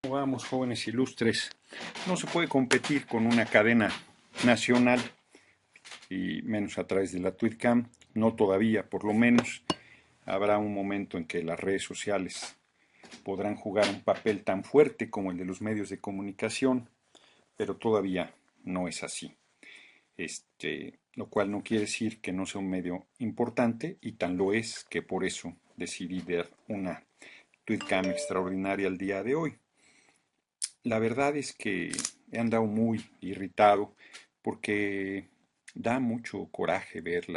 Vamos, jóvenes ilustres, no se puede competir con una cadena nacional y menos a través de la Twitcam, no todavía, por lo menos. Habrá un momento en que las redes sociales podrán jugar un papel tan fuerte como el de los medios de comunicación, pero todavía no es así. Lo cual no quiere decir que no sea un medio importante, y tan lo es que por eso decidí ver una Twitcam extraordinaria el día de hoy. La verdad es que he andado muy irritado porque da mucho coraje ver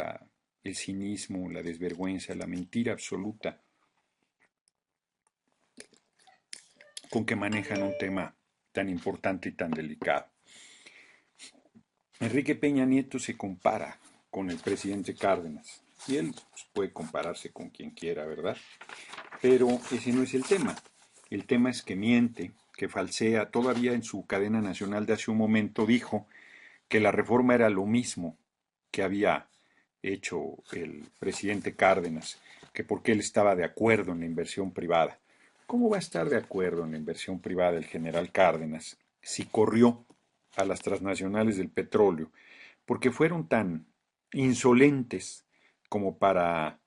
el cinismo, la desvergüenza, la mentira absoluta con que manejan un tema tan importante y tan delicado. Enrique Peña Nieto se compara con el presidente Cárdenas y él pues, puede compararse con quien quiera, ¿verdad? Pero ese no es el tema. El tema es que miente, que falsea. Todavía en su cadena nacional de hace un momento dijo que la reforma era lo mismo que había hecho el presidente Cárdenas, que porque él estaba de acuerdo en la inversión privada. ¿Cómo va a estar de acuerdo en la inversión privada el general Cárdenas si corrió a las transnacionales del petróleo? Porque fueron tan insolentes como para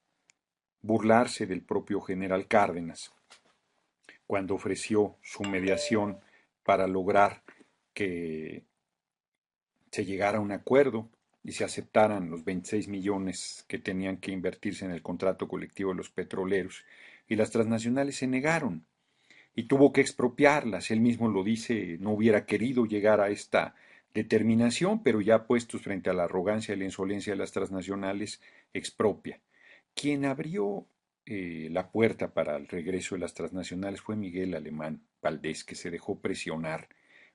burlarse del propio general Cárdenas cuando ofreció su mediación para lograr que se llegara a un acuerdo y se aceptaran los 26 millones que tenían que invertirse en el contrato colectivo de los petroleros, y las transnacionales se negaron y tuvo que expropiarlas. Él mismo lo dice, no hubiera querido llegar a esta determinación, pero ya puestos frente a la arrogancia y la insolencia de las transnacionales, expropia. Quien abrió la puerta para el regreso de las transnacionales fue Miguel Alemán Valdés, que se dejó presionar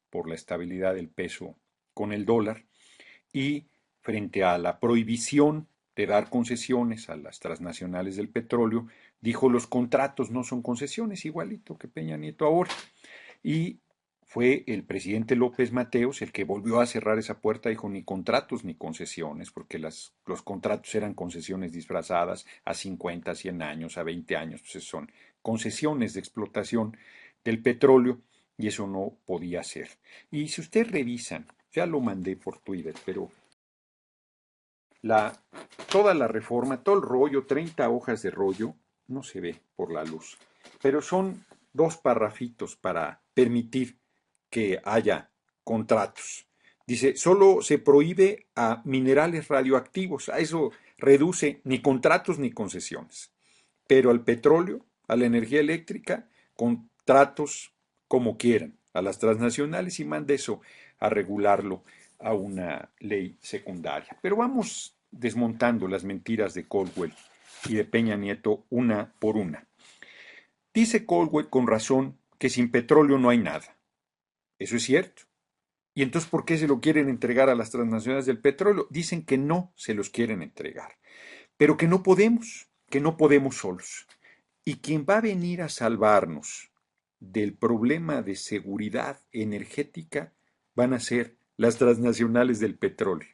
por la estabilidad del peso con el dólar, y frente a la prohibición de dar concesiones a las transnacionales del petróleo, dijo: los contratos no son concesiones, igualito que Peña Nieto ahora. Y fue el presidente López Mateos el que volvió a cerrar esa puerta, dijo: ni contratos ni concesiones, porque los contratos eran concesiones disfrazadas a 50, 100 años, a 20 años, pues son concesiones de explotación del petróleo, y eso no podía ser. Y si ustedes revisan, ya lo mandé por Twitter, pero la, toda la reforma, todo el rollo, 30 hojas de rollo, no se ve por la luz, pero son dos parrafitos para permitir que haya contratos. Dice: solo se prohíbe a minerales radioactivos, a eso reduce ni contratos ni concesiones, pero al petróleo, a la energía eléctrica, contratos como quieran, a las transnacionales, y manda eso a regularlo a una ley secundaria. Pero vamos desmontando las mentiras de Caldwell y de Peña Nieto una por una. Dice Caldwell con razón que sin petróleo no hay nada. Eso es cierto. ¿Y entonces por qué se lo quieren entregar a las transnacionales del petróleo? Dicen que no se los quieren entregar, pero que no podemos solos. Y quien va a venir a salvarnos del problema de seguridad energética van a ser las transnacionales del petróleo.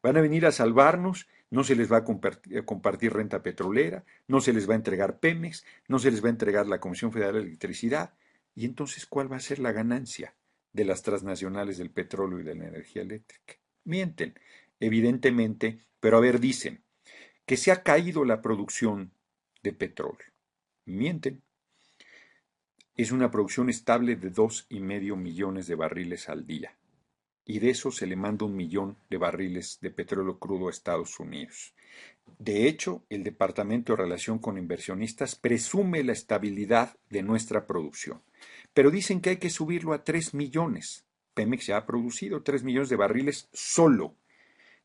Van a venir a salvarnos, no se les va a compartir renta petrolera, no se les va a entregar Pemex, no se les va a entregar la Comisión Federal de Electricidad. Y entonces, ¿cuál va a ser la ganancia de las transnacionales del petróleo y de la energía eléctrica? Mienten, evidentemente, pero a ver, dicen que se ha caído la producción de petróleo. Mienten. Es una producción estable de 2,5 millones de barriles al día, y de eso se le manda 1 millón de barriles de petróleo crudo a Estados Unidos. De hecho, el Departamento de Relación con Inversionistas presume la estabilidad de nuestra producción, pero dicen que hay que subirlo a 3 millones. Pemex ya ha producido 3 millones de barriles solo.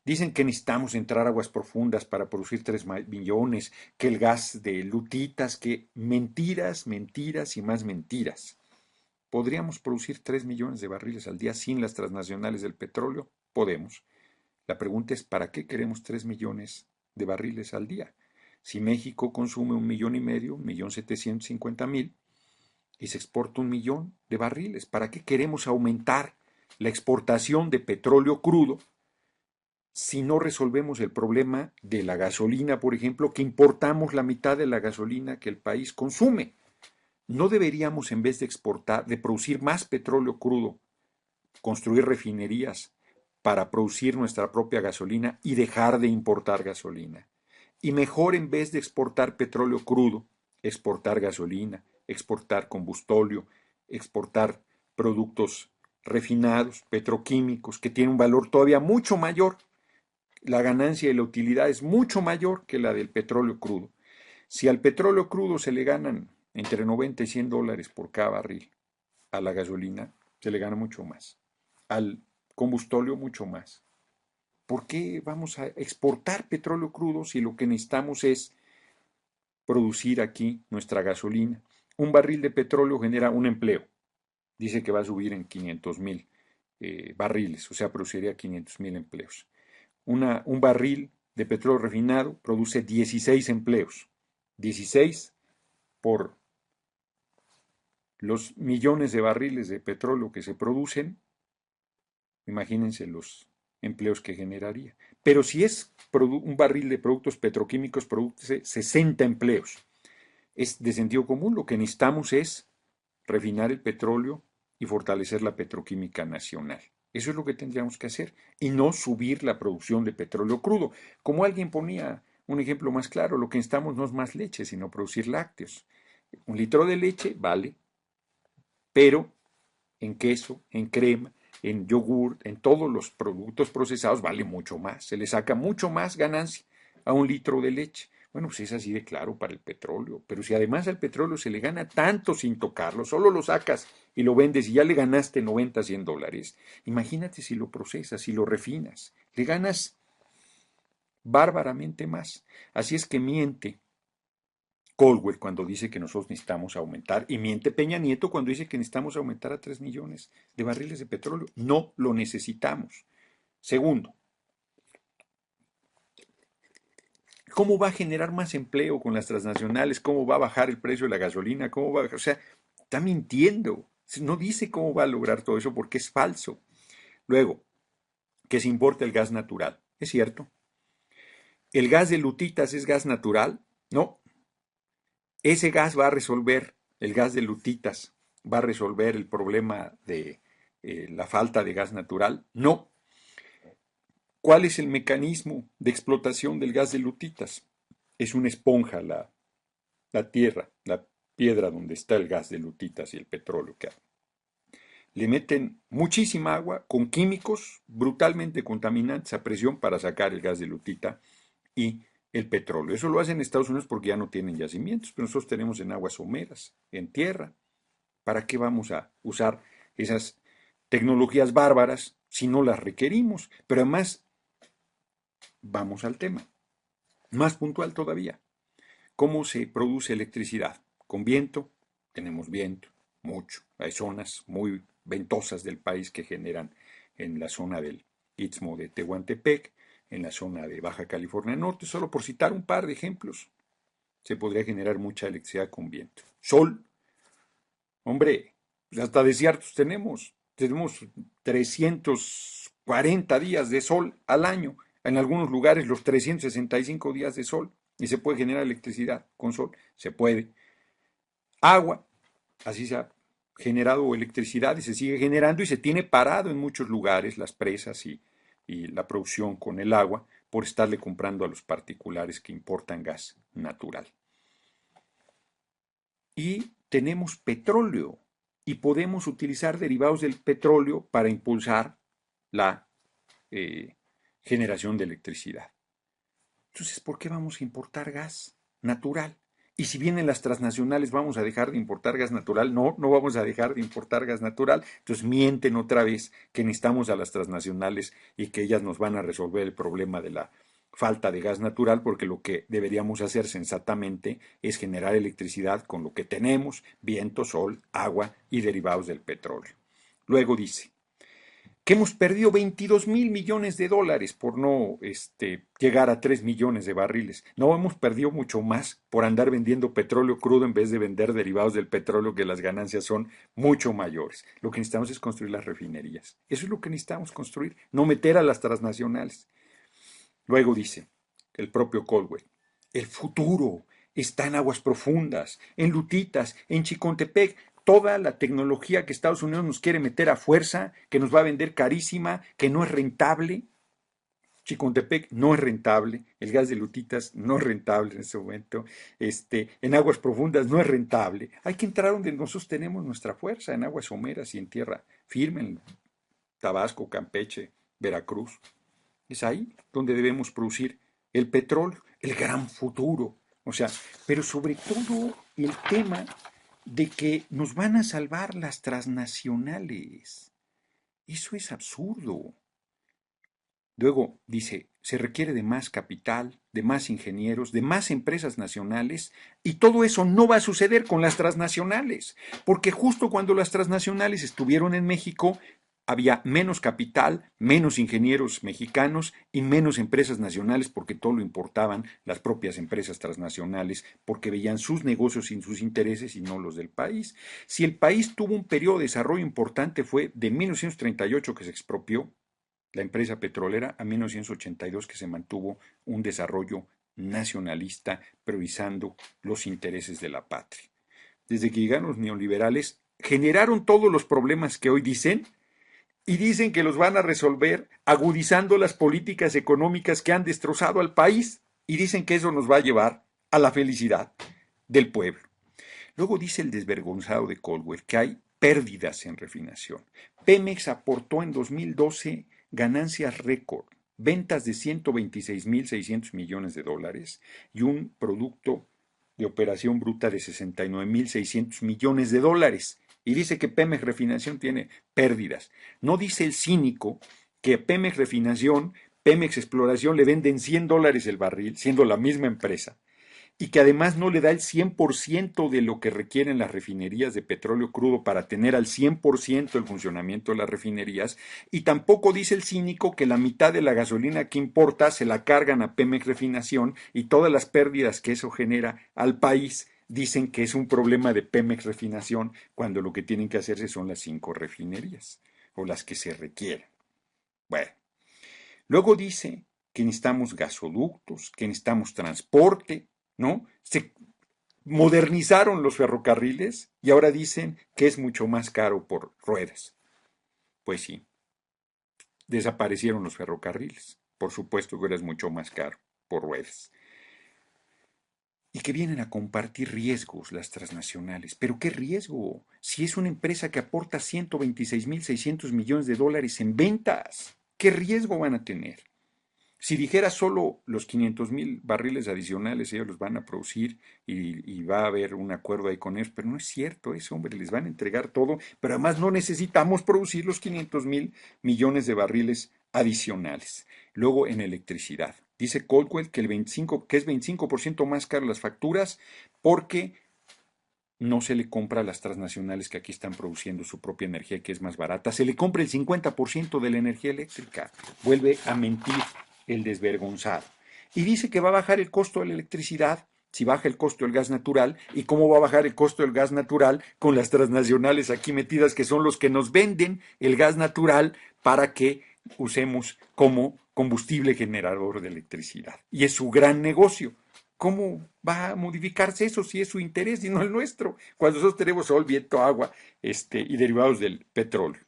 Dicen que necesitamos entrar a aguas profundas para producir 3 millones, que el gas de lutitas, que mentiras, mentiras y más mentiras. ¿Podríamos producir 3 millones de barriles al día sin las transnacionales del petróleo? Podemos. La pregunta es: ¿para qué queremos 3 millones de barriles al día? Si México consume 1,5 millones, 1,750,000, y se exporta 1 millón de barriles, ¿para qué queremos aumentar la exportación de petróleo crudo si no resolvemos el problema de la gasolina, por ejemplo, que importamos la mitad de la gasolina que el país consume? ¿No deberíamos, en vez de exportar, de producir más petróleo crudo, construir refinerías para producir nuestra propia gasolina y dejar de importar gasolina? Y mejor, en vez de exportar petróleo crudo, exportar gasolina, exportar combustóleo, exportar productos refinados, petroquímicos, que tienen un valor todavía mucho mayor. La ganancia y la utilidad es mucho mayor que la del petróleo crudo. Si al petróleo crudo se le ganan entre 90 y $100 por cada barril, a la gasolina se le gana mucho más, al combustóleo mucho más. ¿Por qué vamos a exportar petróleo crudo si lo que necesitamos es producir aquí nuestra gasolina? Un barril de petróleo genera un empleo. Dice que va a subir en 500,000 barriles, o sea, produciría 500,000 empleos. Un barril de petróleo refinado produce 16 empleos. 16 por los millones de barriles de petróleo que se producen, imagínense los empleos que generaría. Pero si es un barril de productos petroquímicos, produce 60 empleos. Es de sentido común, lo que necesitamos es refinar el petróleo y fortalecer la petroquímica nacional. Eso es lo que tendríamos que hacer y no subir la producción de petróleo crudo. Como alguien ponía un ejemplo más claro, lo que necesitamos no es más leche, sino producir lácteos. Un litro de leche vale, pero en queso, en crema, en yogur, en todos los productos procesados vale mucho más. Se le saca mucho más ganancia a un litro de leche. Bueno, pues es así de claro para el petróleo. Pero si además al petróleo se le gana tanto sin tocarlo, solo lo sacas y lo vendes y ya le ganaste 90, $100, imagínate si lo procesas, si lo refinas, le ganas bárbaramente más. Así es que miente Caldwell cuando dice que nosotros necesitamos aumentar, y miente Peña Nieto cuando dice que necesitamos aumentar a 3 millones de barriles de petróleo. No lo necesitamos. Segundo, ¿cómo va a generar más empleo con las transnacionales? ¿Cómo va a bajar el precio de la gasolina? ¿Cómo va a bajar? O sea, está mintiendo. No dice cómo va a lograr todo eso porque es falso. Luego, que se importa el gas natural. ¿Es cierto? ¿El gas de Lutitas es gas natural? No. Ese gas va a resolver, el gas de Lutitas, va a resolver el problema de la falta de gas natural. No. ¿Cuál es el mecanismo de explotación del gas de Lutitas? Es una esponja la tierra, la piedra donde está el gas de Lutitas y el petróleo que hay. Le meten muchísima agua con químicos brutalmente contaminantes a presión para sacar el gas de Lutita y el petróleo. Eso lo hacen en Estados Unidos porque ya no tienen yacimientos, pero nosotros tenemos en aguas someras, en tierra. ¿Para qué vamos a usar esas tecnologías bárbaras si no las requerimos? Pero además, vamos al tema, más puntual todavía. ¿Cómo se produce electricidad? Con viento, tenemos viento, mucho. Hay zonas muy ventosas del país que generan en la zona del Istmo de Tehuantepec, en la zona de Baja California Norte, solo por citar un par de ejemplos. Se podría generar mucha electricidad con viento. Sol, hombre, pues hasta desiertos tenemos. Tenemos 340 días de sol al año. En algunos lugares los 365 días de sol. Y se puede generar electricidad con sol. Se puede. Agua, así se ha generado electricidad y se sigue generando y se tiene parado en muchos lugares las presas y la producción con el agua por estarle comprando a los particulares que importan gas natural. Y tenemos petróleo y podemos utilizar derivados del petróleo para impulsar la generación de electricidad. Entonces, ¿por qué vamos a importar gas natural? Y si vienen las transnacionales, ¿vamos a dejar de importar gas natural? No, no vamos a dejar de importar gas natural. Entonces mienten otra vez que necesitamos a las transnacionales y que ellas nos van a resolver el problema de la falta de gas natural, porque lo que deberíamos hacer sensatamente es generar electricidad con lo que tenemos, viento, sol, agua y derivados del petróleo. Luego dice que hemos perdido 22,000 millones de dólares por no llegar a 3 millones de barriles. No, hemos perdido mucho más por andar vendiendo petróleo crudo en vez de vender derivados del petróleo, que las ganancias son mucho mayores. Lo que necesitamos es construir las refinerías. Eso es lo que necesitamos construir, no meter a las transnacionales. Luego dice el propio Caldwell, el futuro, está en Aguas Profundas, en Lutitas, en Chicontepec. Toda la tecnología que Estados Unidos nos quiere meter a fuerza, que nos va a vender carísima, que no es rentable. Chicontepec no es rentable, el gas de Lutitas no es rentable en este momento, en aguas profundas no es rentable. Hay que entrar donde nosotros tenemos nuestra fuerza, en aguas someras y en tierra firme, en Tabasco, Campeche, Veracruz. Es ahí donde debemos producir el petróleo, el gran futuro. O sea, pero sobre todo el tema de que nos van a salvar las transnacionales. Eso es absurdo. Luego dice, se requiere de más capital, de más ingenieros, de más empresas nacionales, y todo eso no va a suceder con las transnacionales, porque justo cuando las transnacionales estuvieron en México, había menos capital, menos ingenieros mexicanos y menos empresas nacionales porque todo lo importaban las propias empresas transnacionales porque veían sus negocios y sus intereses y no los del país. Si el país tuvo un periodo de desarrollo importante fue de 1938 que se expropió la empresa petrolera a 1982 que se mantuvo un desarrollo nacionalista priorizando los intereses de la patria. Desde que llegaron los neoliberales, generaron todos los problemas que hoy dicen y dicen que los van a resolver agudizando las políticas económicas que han destrozado al país y dicen que eso nos va a llevar a la felicidad del pueblo. Luego dice el desvergonzado de Caldwell que hay pérdidas en refinación. Pemex aportó en 2012 ganancias récord, ventas de 126.600 millones de dólares y un producto de operación bruta de 69.600 millones de dólares. Y dice que Pemex Refinación tiene pérdidas. No dice el cínico que Pemex Refinación, Pemex Exploración le venden $100 el barril, siendo la misma empresa, y que además no le da el 100% de lo que requieren las refinerías de petróleo crudo para tener al 100% el funcionamiento de las refinerías, y tampoco dice el cínico que la mitad de la gasolina que importa se la cargan a Pemex Refinación y todas las pérdidas que eso genera al país dicen que es un problema de Pemex Refinación cuando lo que tienen que hacerse son las 5 refinerías o las que se requieran. Bueno, luego dice que necesitamos gasoductos, que necesitamos transporte, ¿no? Se modernizaron los ferrocarriles y ahora dicen que es mucho más caro por ruedas. Pues sí, desaparecieron los ferrocarriles. Por supuesto que ahora es mucho más caro por ruedas. Y que vienen a compartir riesgos las transnacionales. ¿Pero qué riesgo? Si es una empresa que aporta 126.600 millones de dólares en ventas, ¿qué riesgo van a tener? Si dijera solo los 500.000 barriles adicionales, ellos los van a producir y va a haber un acuerdo ahí con ellos, pero no es cierto eso, hombre, les van a entregar todo, pero además no necesitamos producir los 500.000 millones de barriles adicionales. Luego en electricidad. Dice Caldwell que, que es 25% más caro las facturas porque no se le compra a las transnacionales que aquí están produciendo su propia energía, que es más barata. Se le compra el 50% de la energía eléctrica. Vuelve a mentir el desvergonzado. Y dice que va a bajar el costo de la electricidad si baja el costo del gas natural. ¿Y cómo va a bajar el costo del gas natural? Con las transnacionales aquí metidas, que son los que nos venden el gas natural para que usemos como combustible generador de electricidad. Y es su gran negocio. ¿Cómo va a modificarse eso si es su interés y no el nuestro? Cuando nosotros tenemos sol, viento, agua, y derivados del petróleo.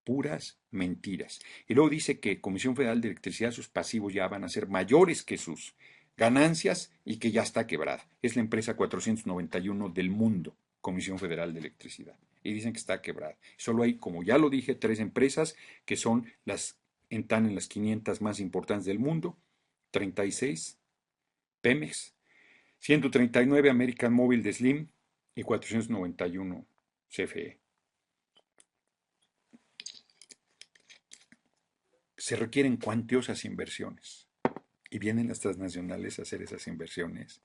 Puras mentiras. Y luego dice que Comisión Federal de Electricidad, sus pasivos ya van a ser mayores que sus ganancias y que ya está quebrada. Es la empresa 491 del mundo, Comisión Federal de Electricidad. Y dicen que está quebrada. Solo hay, como ya lo dije, 3 empresas que son están en las 500 más importantes del mundo. 36 Pemex, 139 American Móvil de Slim y 491 CFE. Se requieren cuantiosas inversiones y vienen las transnacionales a hacer esas inversiones.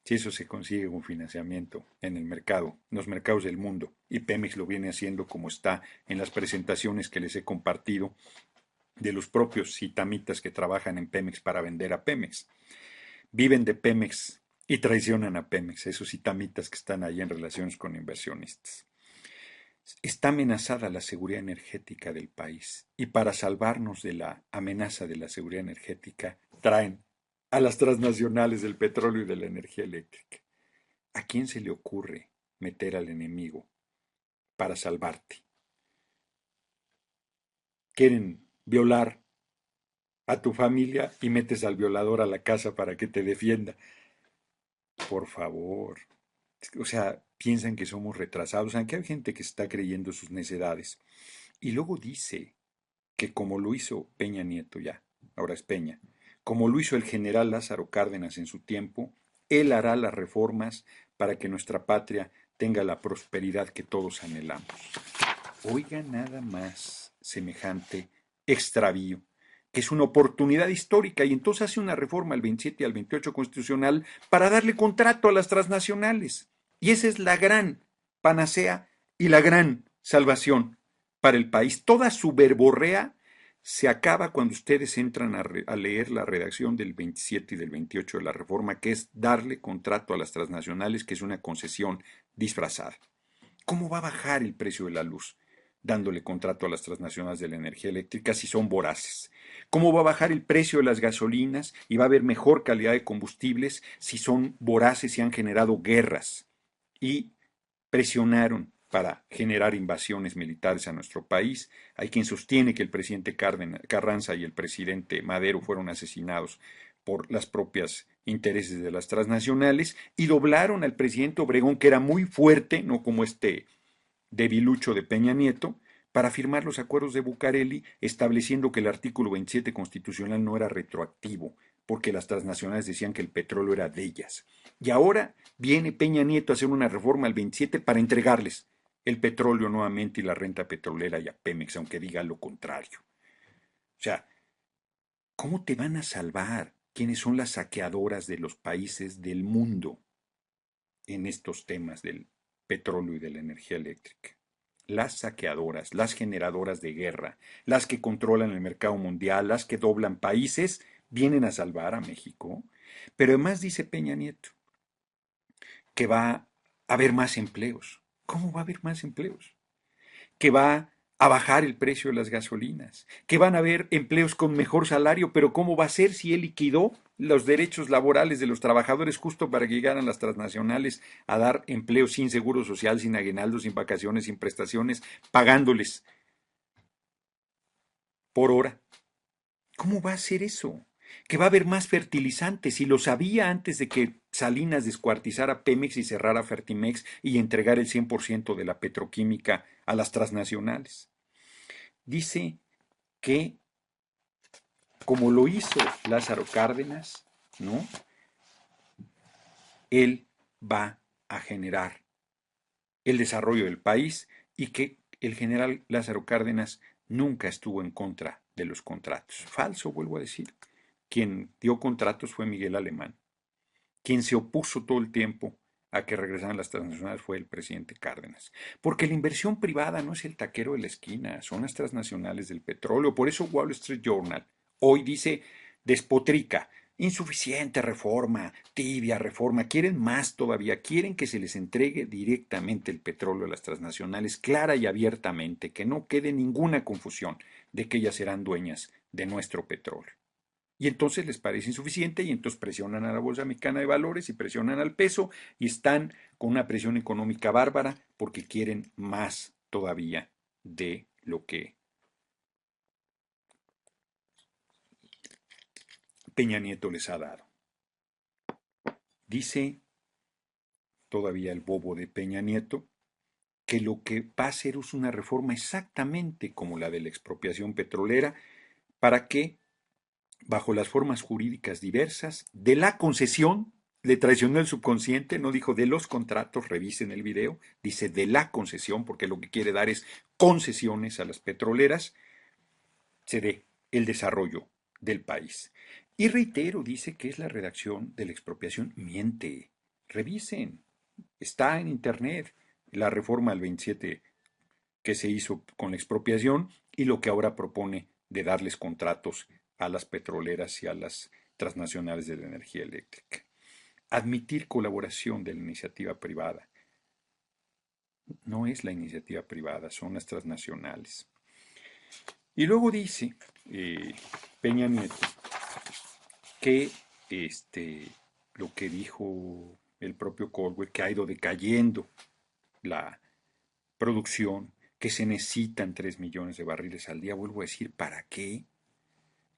Si eso se consigue con financiamiento en el mercado, en los mercados del mundo, y Pemex lo viene haciendo como está en las presentaciones que les he compartido de los propios citamitas que trabajan en Pemex para vender a Pemex. Viven de Pemex y traicionan a Pemex, esos citamitas que están ahí en relaciones con inversionistas. Está amenazada la seguridad energética del país y para salvarnos de la amenaza de la seguridad energética traen a las transnacionales del petróleo y de la energía eléctrica. ¿A quién se le ocurre meter al enemigo para salvarte? Quieren violar a tu familia y metes al violador a la casa para que te defienda. Por favor. O sea, piensan que somos retrasados, aunque hay gente que está creyendo sus necedades. Y luego dice que como lo hizo Peña Nieto ya, ahora es Peña, como lo hizo el general Lázaro Cárdenas en su tiempo, él hará las reformas para que nuestra patria tenga la prosperidad que todos anhelamos. Oiga nada más semejante extravío, que es una oportunidad histórica, y entonces hace una reforma al 27 y al 28 constitucional para darle contrato a las transnacionales. Y esa es la gran panacea y la gran salvación para el país. Toda su verborrea se acaba cuando ustedes entran a leer la redacción del 27 y del 28 de la reforma, que es darle contrato a las transnacionales, que es una concesión disfrazada. ¿Cómo va a bajar el precio de la luz dándole contrato a las transnacionales de la energía eléctrica si son voraces? ¿Cómo va a bajar el precio de las gasolinas y va a haber mejor calidad de combustibles si son voraces y han generado guerras y presionaron para generar invasiones militares a nuestro país? Hay quien sostiene que el presidente Carranza y el presidente Madero fueron asesinados por las propias intereses de las transnacionales y doblaron al presidente Obregón, que era muy fuerte, no como este debilucho de Peña Nieto, para firmar los acuerdos de Bucareli, estableciendo que el artículo 27 constitucional no era retroactivo, porque las transnacionales decían que el petróleo era de ellas. Y ahora viene Peña Nieto a hacer una reforma al 27 para entregarles el petróleo nuevamente y la renta petrolera y a Pemex, aunque diga lo contrario. O sea, ¿cómo te van a salvar? ¿Quiénes son las saqueadoras de los países del mundo en estos temas del petróleo y de la energía eléctrica? Las saqueadoras, las generadoras de guerra, las que controlan el mercado mundial, las que doblan países, vienen a salvar a México. Pero además dice Peña Nieto que va a haber más empleos. ¿Cómo va a haber más empleos? Que va a bajar el precio de las gasolinas, que van a haber empleos con mejor salario, pero ¿cómo va a ser si él liquidó los derechos laborales de los trabajadores justo para que llegaran las transnacionales a dar empleo sin seguro social, sin aguinaldo, sin vacaciones, sin prestaciones, pagándoles por hora? ¿Cómo va a ser eso? Que va a haber más fertilizantes, y lo sabía antes de que Salinas descuartizara Pemex y cerrara Fertimex y entregara el 100% de la petroquímica a las transnacionales. Dice que, como lo hizo Lázaro Cárdenas, ¿no? Él va a generar el desarrollo del país, y que el general Lázaro Cárdenas nunca estuvo en contra de los contratos. Falso, vuelvo a decir. Quien dio contratos fue Miguel Alemán. Quien se opuso todo el tiempo a que regresaran las transnacionales fue el presidente Cárdenas. Porque la inversión privada no es el taquero de la esquina, son las transnacionales del petróleo. Por eso Wall Street Journal hoy dice, despotrica: insuficiente reforma, tibia reforma. Quieren más todavía, quieren que se les entregue directamente el petróleo a las transnacionales, clara y abiertamente, que no quede ninguna confusión de que ellas serán dueñas de nuestro petróleo. Y entonces les parece insuficiente, y entonces presionan a la Bolsa Mexicana de Valores y presionan al peso, y están con una presión económica bárbara porque quieren más todavía de lo que Peña Nieto les ha dado. Dice todavía el bobo de Peña Nieto que lo que va a hacer es una reforma exactamente como la de la expropiación petrolera, para que, bajo las formas jurídicas diversas de la concesión, le traicionó el subconsciente, no dijo de los contratos, revisen el video, dice de la concesión, porque lo que quiere dar es concesiones a las petroleras, se dé el desarrollo del país. Y reitero, dice que es la redacción de la expropiación. Miente, revisen, está en internet la reforma al 27 que se hizo con la expropiación y lo que ahora propone de darles contratos a las petroleras y a las transnacionales de la energía eléctrica. Admitir colaboración de la iniciativa privada. No es la iniciativa privada, son las transnacionales. Y luego dice Peña Nieto que este, lo que dijo el propio Colwell, que ha ido decayendo la producción, que se necesitan 3 millones de barriles al día. Vuelvo a decir, ¿para qué?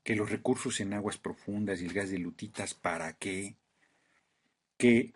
Que los recursos en aguas profundas y el gas de lutitas, ¿para qué? Que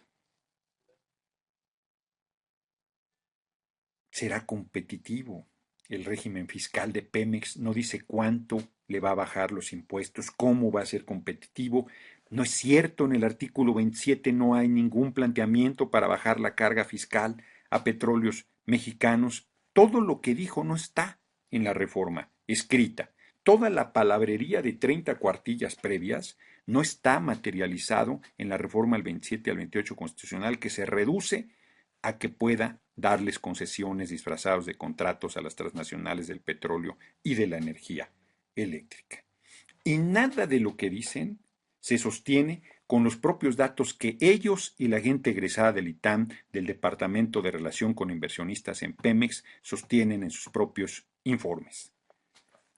será competitivo. El régimen fiscal de Pemex no dice cuánto le va a bajar los impuestos, cómo va a ser competitivo. No es cierto, en el artículo 27 no hay ningún planteamiento para bajar la carga fiscal a petróleos mexicanos. Todo lo que dijo no está en la reforma escrita. Toda la palabrería de 30 cuartillas previas no está materializado en la reforma al 27 y al 28 constitucional, que se reduce a que pueda darles concesiones disfrazados de contratos a las transnacionales del petróleo y de la energía eléctrica. Y nada de lo que dicen se sostiene con los propios datos que ellos y la gente egresada del ITAM, del Departamento de Relación con Inversionistas en Pemex, sostienen en sus propios informes.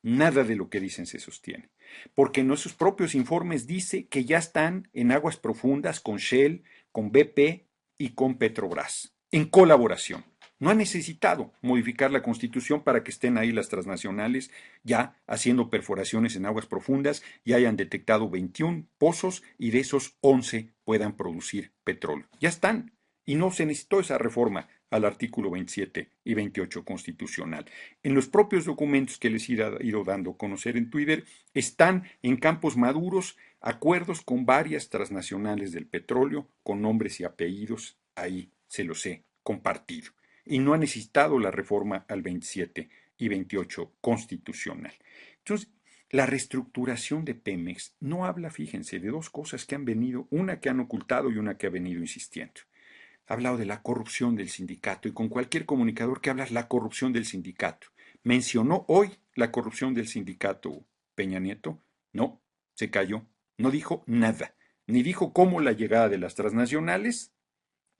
Nada de lo que dicen se sostiene, porque en sus propios informes dice que ya están en aguas profundas con Shell, con BP y con Petrobras, en colaboración. No ha necesitado modificar la Constitución para que estén ahí las transnacionales ya haciendo perforaciones en aguas profundas y hayan detectado 21 pozos y de esos 11 puedan producir petróleo. Ya están. Y no se necesitó esa reforma al artículo 27 y 28 constitucional. En los propios documentos que les he ido dando a conocer en Twitter están en campos maduros acuerdos con varias transnacionales del petróleo con nombres y apellidos. Ahí se los he compartido. Y no ha necesitado la reforma al 27 y 28 constitucional. Entonces, la reestructuración de Pemex no habla, fíjense, de dos cosas que han venido, una que han ocultado y una que ha venido insistiendo. Ha hablado de la corrupción del sindicato y con cualquier comunicador que hablas la corrupción del sindicato. ¿Mencionó hoy la corrupción del sindicato Peña Nieto? No, se cayó. No dijo nada. Ni dijo cómo la llegada de las transnacionales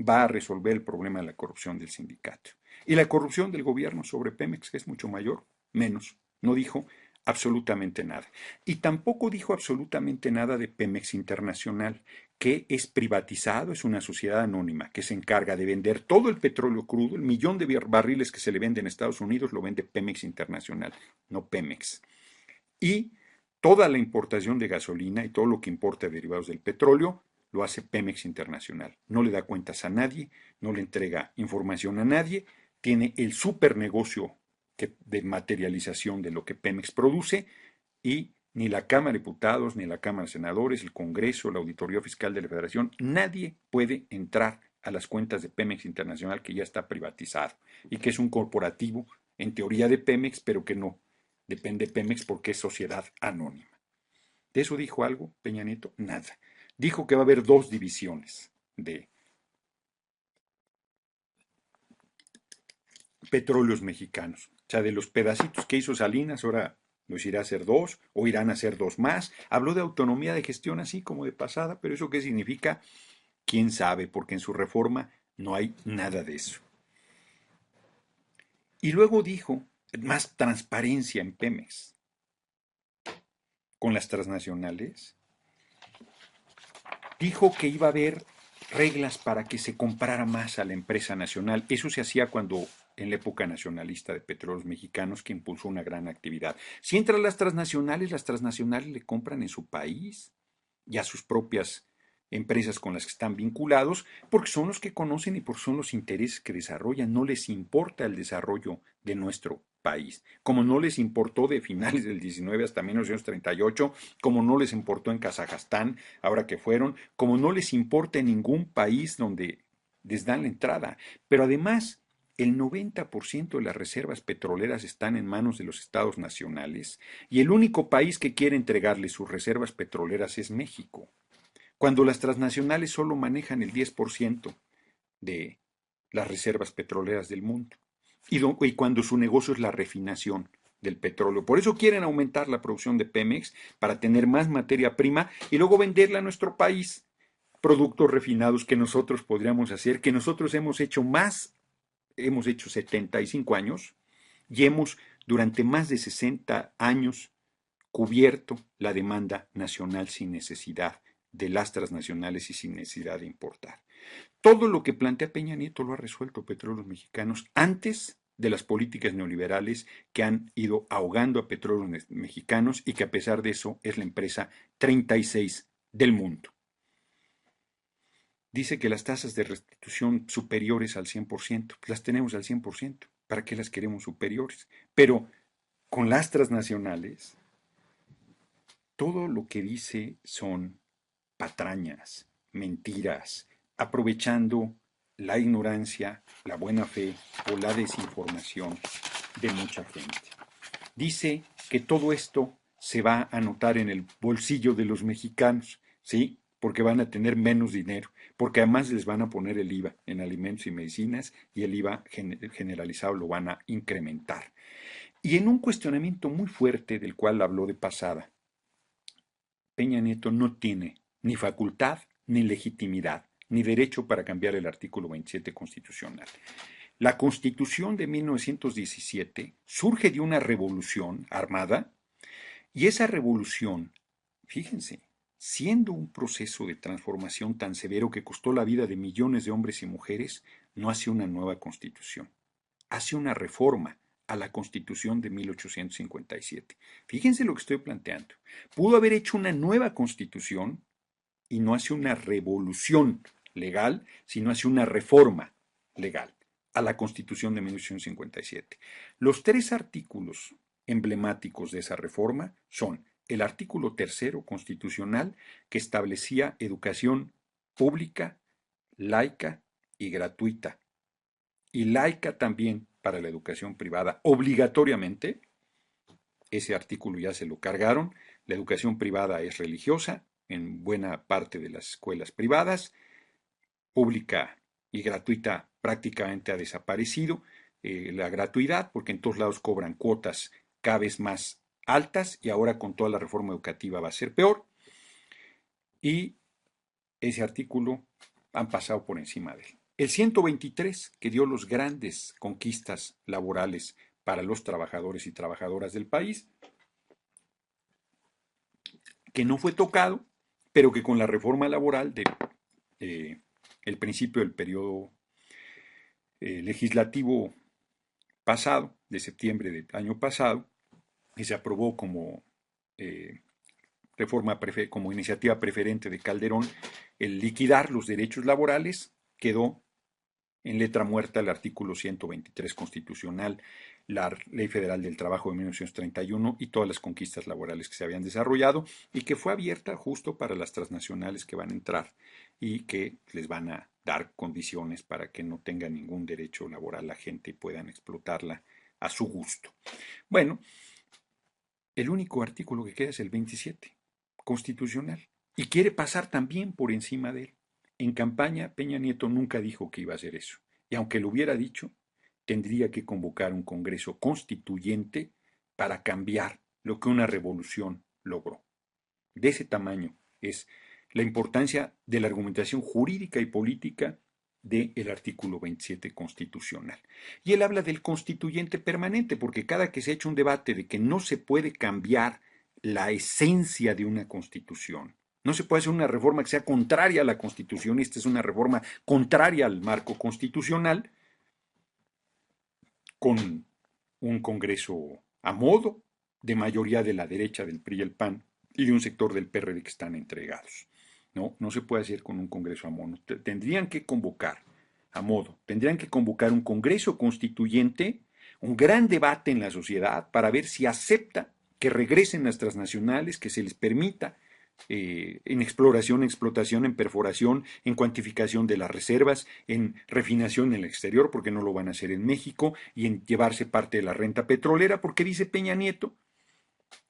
va a resolver el problema de la corrupción del sindicato. Y la corrupción del gobierno sobre Pemex, que es mucho mayor, menos. No dijo absolutamente nada. Y tampoco dijo absolutamente nada de Pemex Internacional, que es privatizado, es una sociedad anónima que se encarga de vender todo el petróleo crudo, el millón de barriles que se le vende en Estados Unidos lo vende Pemex Internacional, no Pemex. Y toda la importación de gasolina y todo lo que importa derivados del petróleo lo hace Pemex Internacional. No le da cuentas a nadie, no le entrega información a nadie, tiene el super negocio de materialización de lo que Pemex produce y ni la Cámara de Diputados, ni la Cámara de Senadores, el Congreso, la Auditoría Fiscal de la Federación, nadie puede entrar a las cuentas de Pemex Internacional, que ya está privatizado y que es un corporativo en teoría de Pemex, pero que no depende de Pemex porque es sociedad anónima. ¿De eso dijo algo Peña Nieto? Nada. Dijo que va a haber dos divisiones de petróleos mexicanos. O sea, de los pedacitos que hizo Salinas, ahora los irá a hacer dos o irán a hacer dos más. Habló de autonomía de gestión así como de pasada, pero ¿eso qué significa? ¿Quién sabe? Porque en su reforma no hay nada de eso. Y luego dijo más transparencia en Pemex con las transnacionales. Dijo que iba a haber reglas para que se comprara más a la empresa nacional. Eso se hacía cuando en la época nacionalista de Petróleos Mexicanos, que impulsó una gran actividad. Si entran las transnacionales le compran en su país y a sus propias empresas con las que están vinculados, porque son los que conocen y porque son los intereses que desarrollan. No les importa el desarrollo de nuestro país, como no les importó de finales del 19 hasta 1938, como no les importó en Kazajstán, ahora que fueron, como no les importa en ningún país donde les dan la entrada. Pero además, el 90% de las reservas petroleras están en manos de los estados nacionales y el único país que quiere entregarles sus reservas petroleras es México, cuando las transnacionales solo manejan el 10% de las reservas petroleras del mundo y cuando su negocio es la refinación del petróleo. Por eso quieren aumentar la producción de Pemex para tener más materia prima y luego venderla a nuestro país, productos refinados que nosotros podríamos hacer, que nosotros hemos hecho más, hemos hecho 75 años y hemos durante más de 60 años cubierto la demanda nacional sin necesidad de las transnacionales y sin necesidad de importar. Todo lo que plantea Peña Nieto lo ha resuelto Petróleos Mexicanos antes de las políticas neoliberales que han ido ahogando a Petróleos Mexicanos y que a pesar de eso es la empresa 36 del mundo. Dice que las tasas de restitución superiores al 100%, pues las tenemos al 100%, ¿para qué las queremos superiores? Pero con las transnacionales, todo lo que dice son patrañas, mentiras, aprovechando la ignorancia, la buena fe o la desinformación de mucha gente. Dice que todo esto se va a notar en el bolsillo de los mexicanos, ¿sí? Porque van a tener menos dinero, porque además les van a poner el IVA en alimentos y medicinas y el IVA generalizado lo van a incrementar. Y en un cuestionamiento muy fuerte del cual habló de pasada, Peña Nieto no tiene ni facultad, ni legitimidad, ni derecho para cambiar el artículo 27 constitucional. La Constitución de 1917 surge de una revolución armada y esa revolución, fíjense, siendo un proceso de transformación tan severo que costó la vida de millones de hombres y mujeres, no hace una nueva Constitución, hace una reforma a la Constitución de 1857. Fíjense lo que estoy planteando. Pudo haber hecho una nueva Constitución y no hace una revolución legal, sino hace una reforma legal a la Constitución de 1857. Los tres artículos emblemáticos de esa reforma son el artículo tercero constitucional que establecía educación pública, laica y gratuita, y laica también para la educación privada, obligatoriamente. Ese artículo ya se lo cargaron. La educación privada es religiosa en buena parte de las escuelas privadas, pública y gratuita prácticamente ha desaparecido. La gratuidad, porque en todos lados cobran cuotas cada vez más altas y ahora con toda la reforma educativa va a ser peor. Y ese artículo han pasado por encima de él. El 123, que dio las grandes conquistas laborales para los trabajadores y trabajadoras del país, que no fue tocado, pero que con la reforma laboral de el principio del periodo legislativo pasado, de septiembre del año pasado, que se aprobó como como iniciativa preferente de Calderón, el liquidar los derechos laborales, quedó en letra muerta el artículo 123 constitucional, la Ley Federal del Trabajo de 1931 y todas las conquistas laborales que se habían desarrollado y que fue abierta justo para las transnacionales que van a entrar y que les van a dar condiciones para que no tengan ningún derecho laboral la gente y puedan explotarla a su gusto. Bueno, el único artículo que queda es el 27, constitucional, y quiere pasar también por encima de él. En campaña, Peña Nieto nunca dijo que iba a hacer eso, y aunque lo hubiera dicho, tendría que convocar un Congreso constituyente para cambiar lo que una revolución logró. De ese tamaño es la importancia de la argumentación jurídica y política del artículo 27 constitucional. Y él habla del constituyente permanente, porque cada que se ha hecho un debate de que no se puede cambiar la esencia de una constitución, no se puede hacer una reforma que sea contraria a la Constitución, y esta es una reforma contraria al marco constitucional, con un Congreso a modo, de mayoría de la derecha del PRI y el PAN, y de un sector del PRD que están entregados. No, no se puede hacer con un Congreso a modo. Tendrían que convocar a modo, tendrían que convocar un Congreso constituyente, un gran debate en la sociedad para ver si acepta que regresen las transnacionales, que se les permita en exploración, explotación, en perforación, en cuantificación de las reservas, en refinación en el exterior, porque no lo van a hacer en México, y en llevarse parte de la renta petrolera, porque dice Peña Nieto,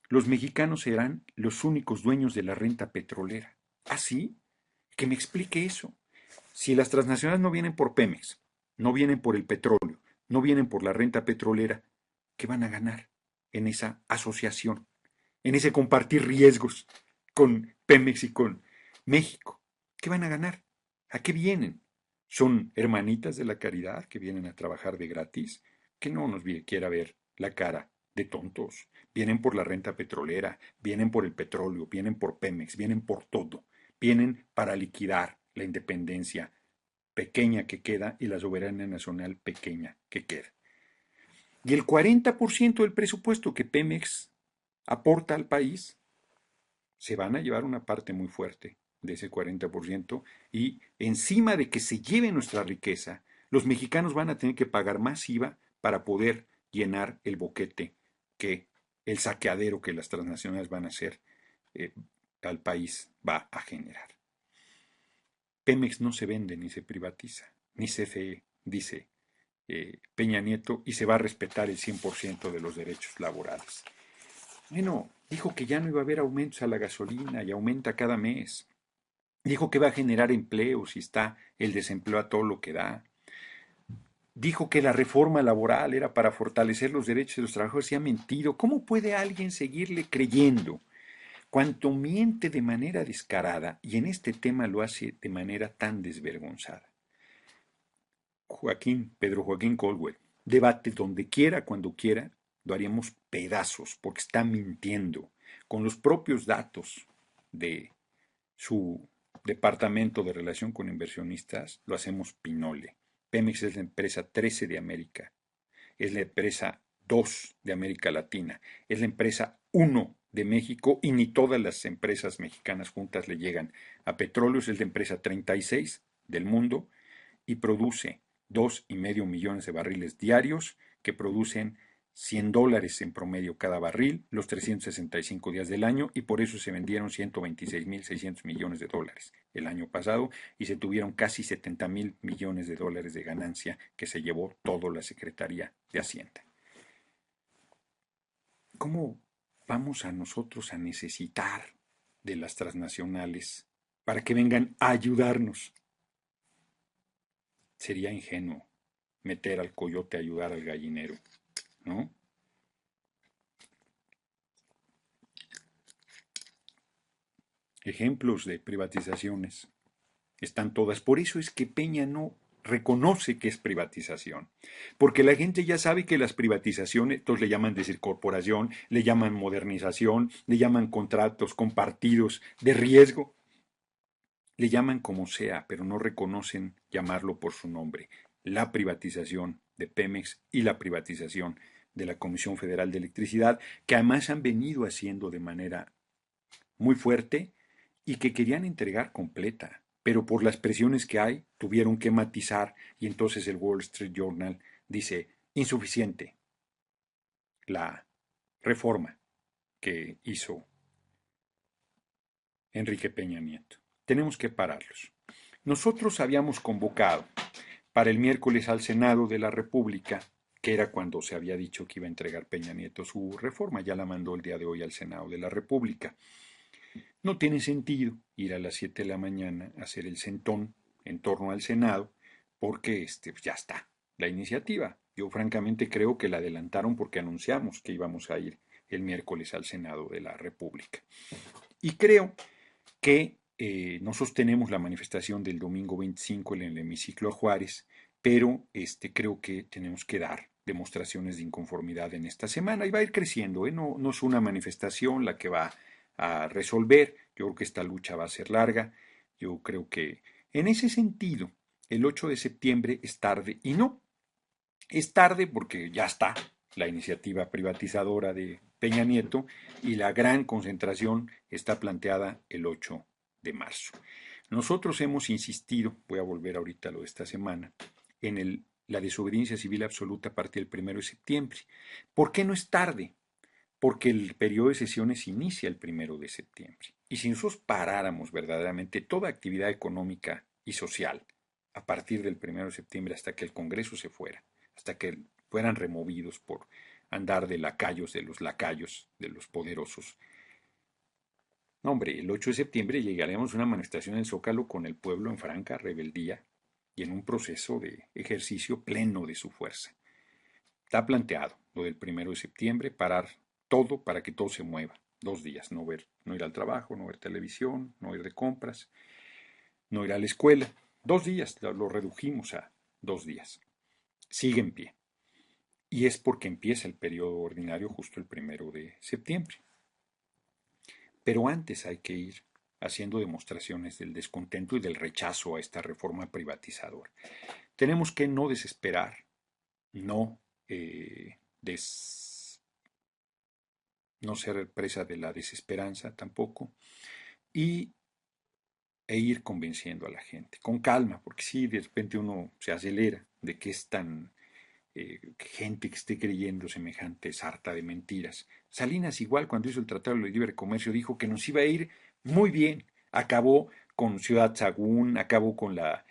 los mexicanos serán los únicos dueños de la renta petrolera. ¿Ah, sí? Que me explique eso. Si las transnacionales no vienen por Pemex, no vienen por el petróleo, no vienen por la renta petrolera, ¿qué van a ganar en esa asociación, en ese compartir riesgos con Pemex y con México? ¿Qué van a ganar? ¿A qué vienen? ¿Son hermanitas de la caridad que vienen a trabajar de gratis? Que no nos quiera ver la cara de tontos. Vienen por la renta petrolera, vienen por el petróleo, vienen por Pemex, vienen por todo. vienen para liquidar la independencia pequeña que queda y la soberanía nacional pequeña que queda. Y el 40% del presupuesto que Pemex aporta al país, se van a llevar una parte muy fuerte de ese 40% y encima de que se lleve nuestra riqueza, los mexicanos van a tener que pagar más IVA para poder llenar el boquete que el saqueadero que las transnacionales van a hacer eh, al país va a generar. Pemex no se vende ni se privatiza, ni CFE, dice Peña Nieto, y se va a respetar el 100% de los derechos laborales. Bueno, dijo que ya no iba a haber aumentos a la gasolina y aumenta cada mes. Dijo que va a generar empleos y está el desempleo a todo lo que da. Dijo que la reforma laboral era para fortalecer los derechos de los trabajadores y ha mentido. ¿Cómo puede alguien seguirle creyendo? Cuanto miente de manera descarada y en este tema lo hace de manera tan desvergonzada. Pedro Joaquín Caldwell, debate donde quiera, cuando quiera, lo haríamos pedazos porque está mintiendo con los propios datos de su departamento de relación con inversionistas, lo hacemos pinole. Pemex es la empresa 13 de América, es la empresa 2 de América Latina, es la empresa 1 de México y ni todas las empresas mexicanas juntas le llegan a Petróleos, es la empresa 36 del mundo y produce 2,5 millones de barriles diarios que producen $100 en promedio cada barril los 365 días del año y por eso se vendieron 126.600 millones de dólares el año pasado y se tuvieron casi 70.000 millones de dólares de ganancia que se llevó toda la Secretaría de Hacienda. ¿Cómo vamos a nosotros a necesitar de las transnacionales para que vengan a ayudarnos? Sería ingenuo meter al coyote a ayudar al gallinero, ¿no? Ejemplos de privatizaciones están todas. Por eso es que Peña no reconoce que es privatización. Porque la gente ya sabe que las privatizaciones, entonces le llaman decir corporación, le llaman modernización, le llaman contratos compartidos de riesgo. Le llaman como sea, pero no reconocen llamarlo por su nombre. La privatización de Pemex y la privatización de la Comisión Federal de Electricidad, que además han venido haciendo de manera muy fuerte y que querían entregar completa, pero por las presiones que hay tuvieron que matizar y entonces el Wall Street Journal dice insuficiente la reforma que hizo Enrique Peña Nieto. Tenemos que pararlos. Nosotros habíamos convocado para el miércoles al Senado de la República, que era cuando se había dicho que iba a entregar Peña Nieto su reforma, ya la mandó el día de hoy al Senado de la República. No tiene sentido ir a las 7 de la mañana a hacer el centón en torno al Senado, porque ya está la iniciativa. Yo francamente creo que la adelantaron porque anunciamos que íbamos a ir el miércoles al Senado de la República. Y creo que no sostenemos la manifestación del domingo 25 en el hemiciclo a Juárez, pero creo que tenemos que dar demostraciones de inconformidad en esta semana y va a ir creciendo, ¿eh? No es una manifestación la que va a resolver, yo creo que esta lucha va a ser larga, yo creo que en ese sentido el 8 de septiembre es tarde y no, es tarde porque ya está la iniciativa privatizadora de Peña Nieto y la gran concentración está planteada el 8 de marzo. Nosotros hemos insistido, voy a volver ahorita a lo de esta semana, en la desobediencia civil absoluta a partir del 1 de septiembre. ¿Por qué no es tarde? Porque el periodo de sesiones inicia el 1 de septiembre. Y si nosotros paráramos verdaderamente toda actividad económica y social a partir del 1 de septiembre hasta que el Congreso se fuera, hasta que fueran removidos por andar de lacayos, de los poderosos. No, hombre, el 8 de septiembre llegaremos a una manifestación en el Zócalo con el pueblo en franca rebeldía y en un proceso de ejercicio pleno de su fuerza. Está planteado lo del 1 de septiembre, parar todo para que todo se mueva. 2 días, no ir al trabajo, no ver televisión, no ir de compras, no ir a la escuela. 2 días, lo redujimos a 2 días. Sigue en pie. Y es porque empieza el periodo ordinario justo el 1 de septiembre. Pero antes hay que ir haciendo demostraciones del descontento y del rechazo a esta reforma privatizadora. Tenemos que no desesperar, no, no ser presa de la desesperanza tampoco, y, ir convenciendo a la gente, con calma, porque si de repente uno se acelera de que es tan gente que esté creyendo semejante sarta de mentiras. Salinas igual cuando hizo el Tratado de Libre Comercio dijo que nos iba a ir muy bien. Acabó con Ciudad Sagún, acabó con la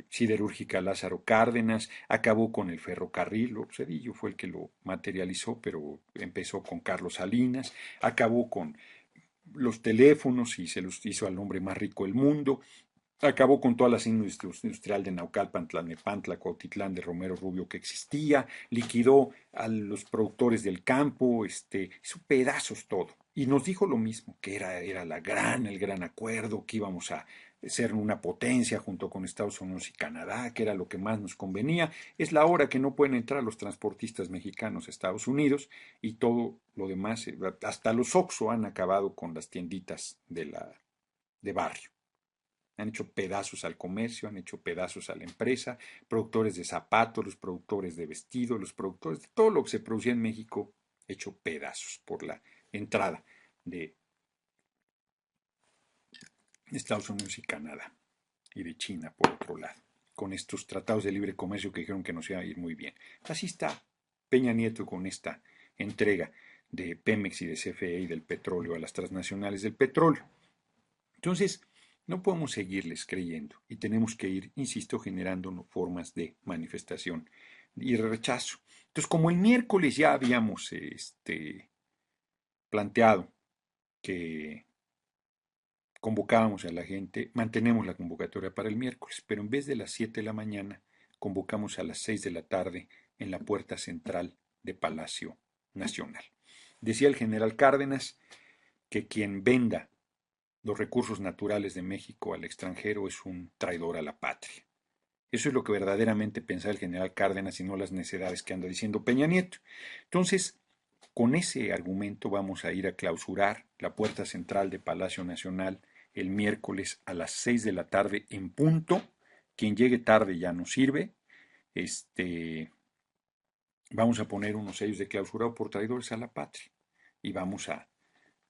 siderúrgica Lázaro Cárdenas, acabó con el ferrocarril, Cedillo fue el que lo materializó, pero empezó con Carlos Salinas, acabó con los teléfonos y se los hizo al hombre más rico del mundo. Acabó con toda la hacienda industrial de Naucalpan, Tlalnepantla, Cuautitlán, de Romero Rubio que existía, liquidó a los productores del campo, hizo pedazos todo. Y nos dijo lo mismo, que era el gran acuerdo, que íbamos a ser una potencia junto con Estados Unidos y Canadá, que era lo que más nos convenía. Es la hora que no pueden entrar los transportistas mexicanos a Estados Unidos y todo lo demás, hasta los Oxxo han acabado con las tienditas de barrio. Han hecho pedazos al comercio, han hecho pedazos a la empresa, productores de zapatos, los productores de vestidos, los productores de todo lo que se producía en México, hecho pedazos por la entrada de Estados Unidos y Canadá y de China por otro lado, con estos tratados de libre comercio que dijeron que nos iba a ir muy bien. Así está Peña Nieto con esta entrega de Pemex y de CFE y del petróleo a las transnacionales del petróleo. Entonces, no podemos seguirles creyendo y tenemos que ir, insisto, generando formas de manifestación y rechazo. Entonces, como el miércoles ya habíamos planteado que convocábamos a la gente, mantenemos la convocatoria para el miércoles, pero en vez de las 7 de la mañana, convocamos a las 6 de la tarde en la puerta central de Palacio Nacional. Decía el general Cárdenas que quien venda los recursos naturales de México al extranjero es un traidor a la patria. Eso es lo que verdaderamente pensaba el general Cárdenas y no las necedades que anda diciendo Peña Nieto. Entonces, con ese argumento vamos a ir a clausurar la puerta central de Palacio Nacional el miércoles a las 6 de la tarde en punto. Quien llegue tarde ya no sirve. Vamos a poner unos sellos de clausurado por traidores a la patria y vamos a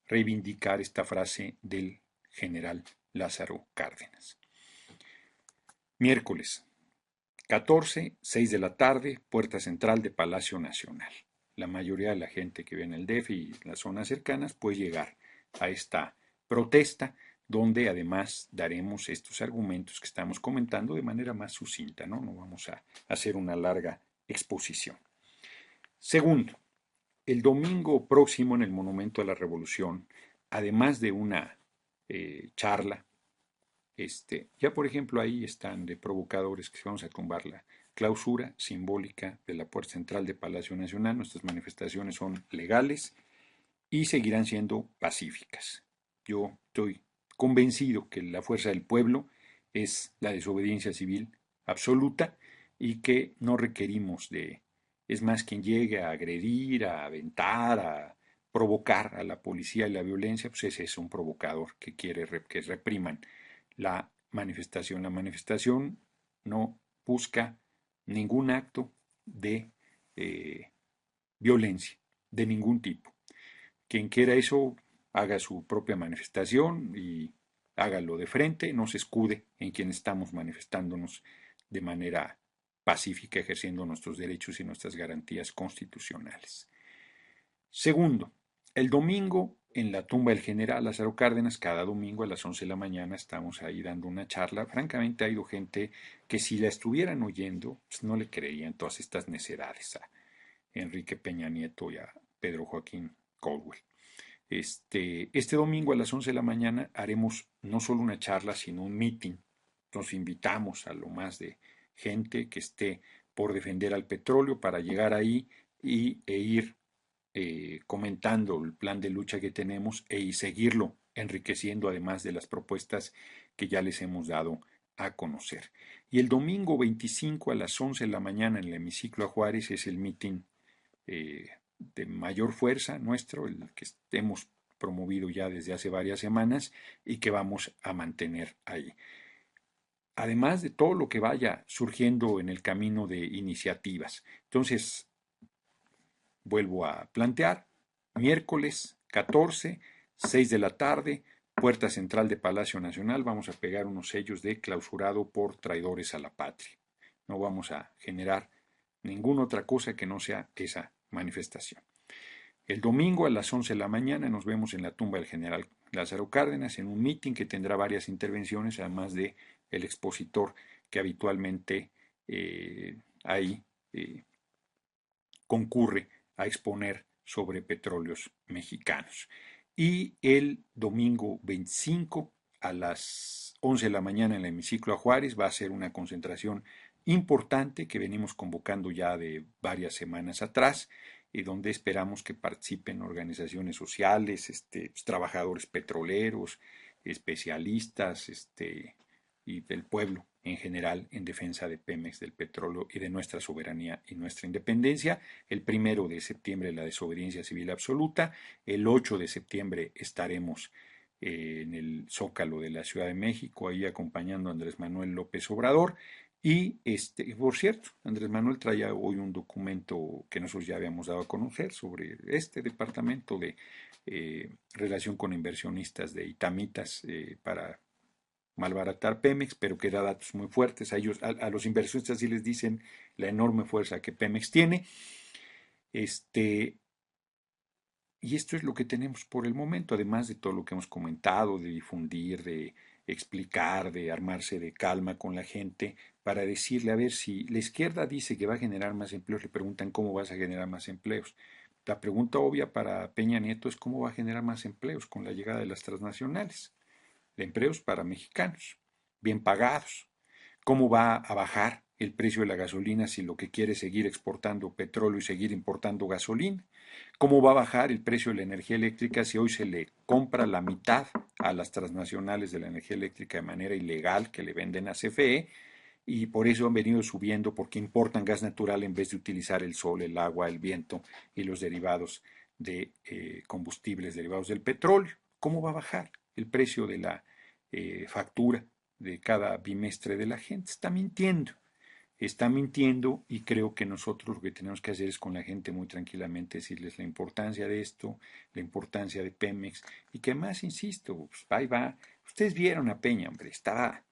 reivindicar esta frase del general Lázaro Cárdenas. Miércoles 14, 6 de la tarde, puerta central de Palacio Nacional. La mayoría de la gente que vive en el DF y las zonas cercanas puede llegar a esta protesta, donde además daremos estos argumentos que estamos comentando de manera más sucinta, ¿no? No vamos a hacer una larga exposición. Segundo, el domingo próximo en el Monumento a la Revolución, además de una charla, ya por ejemplo ahí están de provocadores que vamos a tumbar la clausura simbólica de la puerta central de Palacio Nacional. Nuestras manifestaciones son legales y seguirán siendo pacíficas. Yo estoy convencido que la fuerza del pueblo es la desobediencia civil absoluta y que no requerimos es más, quien llegue a agredir, a aventar, a provocar a la policía y la violencia, pues ese es un provocador que quiere que repriman la manifestación. La manifestación no busca ningún acto de violencia, de ningún tipo. Quien quiera eso, haga su propia manifestación y hágalo de frente, no se escude en quien estamos manifestándonos de manera pacífica, ejerciendo nuestros derechos y nuestras garantías constitucionales. Segundo, el domingo en la tumba del general Lázaro Cárdenas, cada domingo a las 11 de la mañana estamos ahí dando una charla. Francamente ha ido gente que si la estuvieran oyendo, pues no le creerían todas estas necedades a Enrique Peña Nieto y a Pedro Joaquín Caldwell. Este domingo a las 11 de la mañana haremos no solo una charla, sino un meeting. Nos invitamos a lo más de gente que esté por defender al petróleo para llegar ahí e ir comentando el plan de lucha que tenemos y seguirlo enriqueciendo además de las propuestas que ya les hemos dado a conocer. Y el domingo 25 a las 11 de la mañana en el hemiciclo a Juárez es el meeting de mayor fuerza nuestro, el que hemos promovido ya desde hace varias semanas y que vamos a mantener ahí. Además de todo lo que vaya surgiendo en el camino de iniciativas. Entonces, vuelvo a plantear, miércoles 14, 6 de la tarde, puerta central de Palacio Nacional, vamos a pegar unos sellos de clausurado por traidores a la patria. No vamos a generar ninguna otra cosa que no sea esa manifestación. El domingo a las 11 de la mañana nos vemos en la tumba del general Lázaro Cárdenas en un mitin que tendrá varias intervenciones, además de el expositor que habitualmente ahí concurre a exponer sobre petróleos mexicanos. Y el domingo 25 a las 11 de la mañana en el hemiciclo a Juárez va a ser una concentración importante que venimos convocando ya de varias semanas atrás y donde esperamos que participen organizaciones sociales, trabajadores petroleros, especialistas, y del pueblo en general en defensa de Pemex, del petróleo y de nuestra soberanía y nuestra independencia. El 1 de septiembre la desobediencia civil absoluta. El 8 de septiembre estaremos en el Zócalo de la Ciudad de México, ahí acompañando a Andrés Manuel López Obrador. Y por cierto, Andrés Manuel traía hoy un documento que nosotros ya habíamos dado a conocer sobre este departamento de relación con inversionistas de Itamitas para malbaratar Pemex, pero que da datos muy fuertes. A los inversionistas sí les dicen la enorme fuerza que Pemex tiene. Y esto es lo que tenemos por el momento, además de todo lo que hemos comentado, de difundir, de explicar, de armarse de calma con la gente, para decirle, a ver, si la izquierda dice que va a generar más empleos, le preguntan cómo vas a generar más empleos. La pregunta obvia para Peña Nieto es cómo va a generar más empleos con la llegada de las transnacionales, de empleos para mexicanos, bien pagados. ¿Cómo va a bajar el precio de la gasolina si lo que quiere es seguir exportando petróleo y seguir importando gasolina? ¿Cómo va a bajar el precio de la energía eléctrica si hoy se le compra la mitad a las transnacionales de la energía eléctrica de manera ilegal que le venden a CFE? Y por eso han venido subiendo porque importan gas natural en vez de utilizar el sol, el agua, el viento y los derivados de combustibles derivados del petróleo. ¿Cómo va a bajar el precio de la factura de cada bimestre de la gente? Está mintiendo y creo que nosotros lo que tenemos que hacer es con la gente muy tranquilamente decirles la importancia de esto, la importancia de Pemex y que más, insisto, pues, ahí va. Ustedes vieron a Peña, hombre, estaba,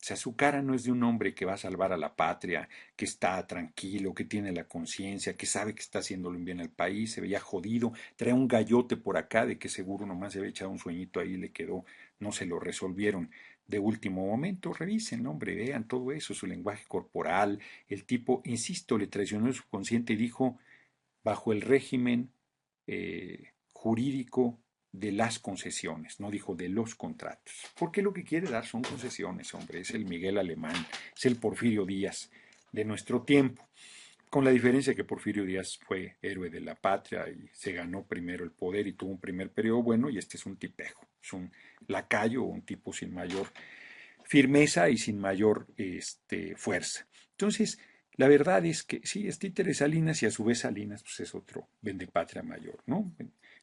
o sea, su cara no es de un hombre que va a salvar a la patria, que está tranquilo, que tiene la conciencia, que sabe que está haciéndolo bien al país, se veía jodido, trae un gallote por acá de que seguro nomás se había echado un sueñito ahí y le quedó, no se lo resolvieron de último momento. Revisen, hombre, vean todo eso, su lenguaje corporal, el tipo, insisto, le traicionó el subconsciente y dijo, bajo el régimen jurídico de las concesiones, no dijo de los contratos, porque lo que quiere dar son concesiones, hombre, es el Miguel Alemán, es el Porfirio Díaz de nuestro tiempo, con la diferencia que Porfirio Díaz fue héroe de la patria y se ganó primero el poder y tuvo un primer periodo bueno, y este es un tipejo, es un lacayo, un tipo sin mayor firmeza y sin mayor fuerza. Entonces, la verdad es que sí, es títere Salinas y a su vez Salinas pues es otro vendepatria mayor, ¿no?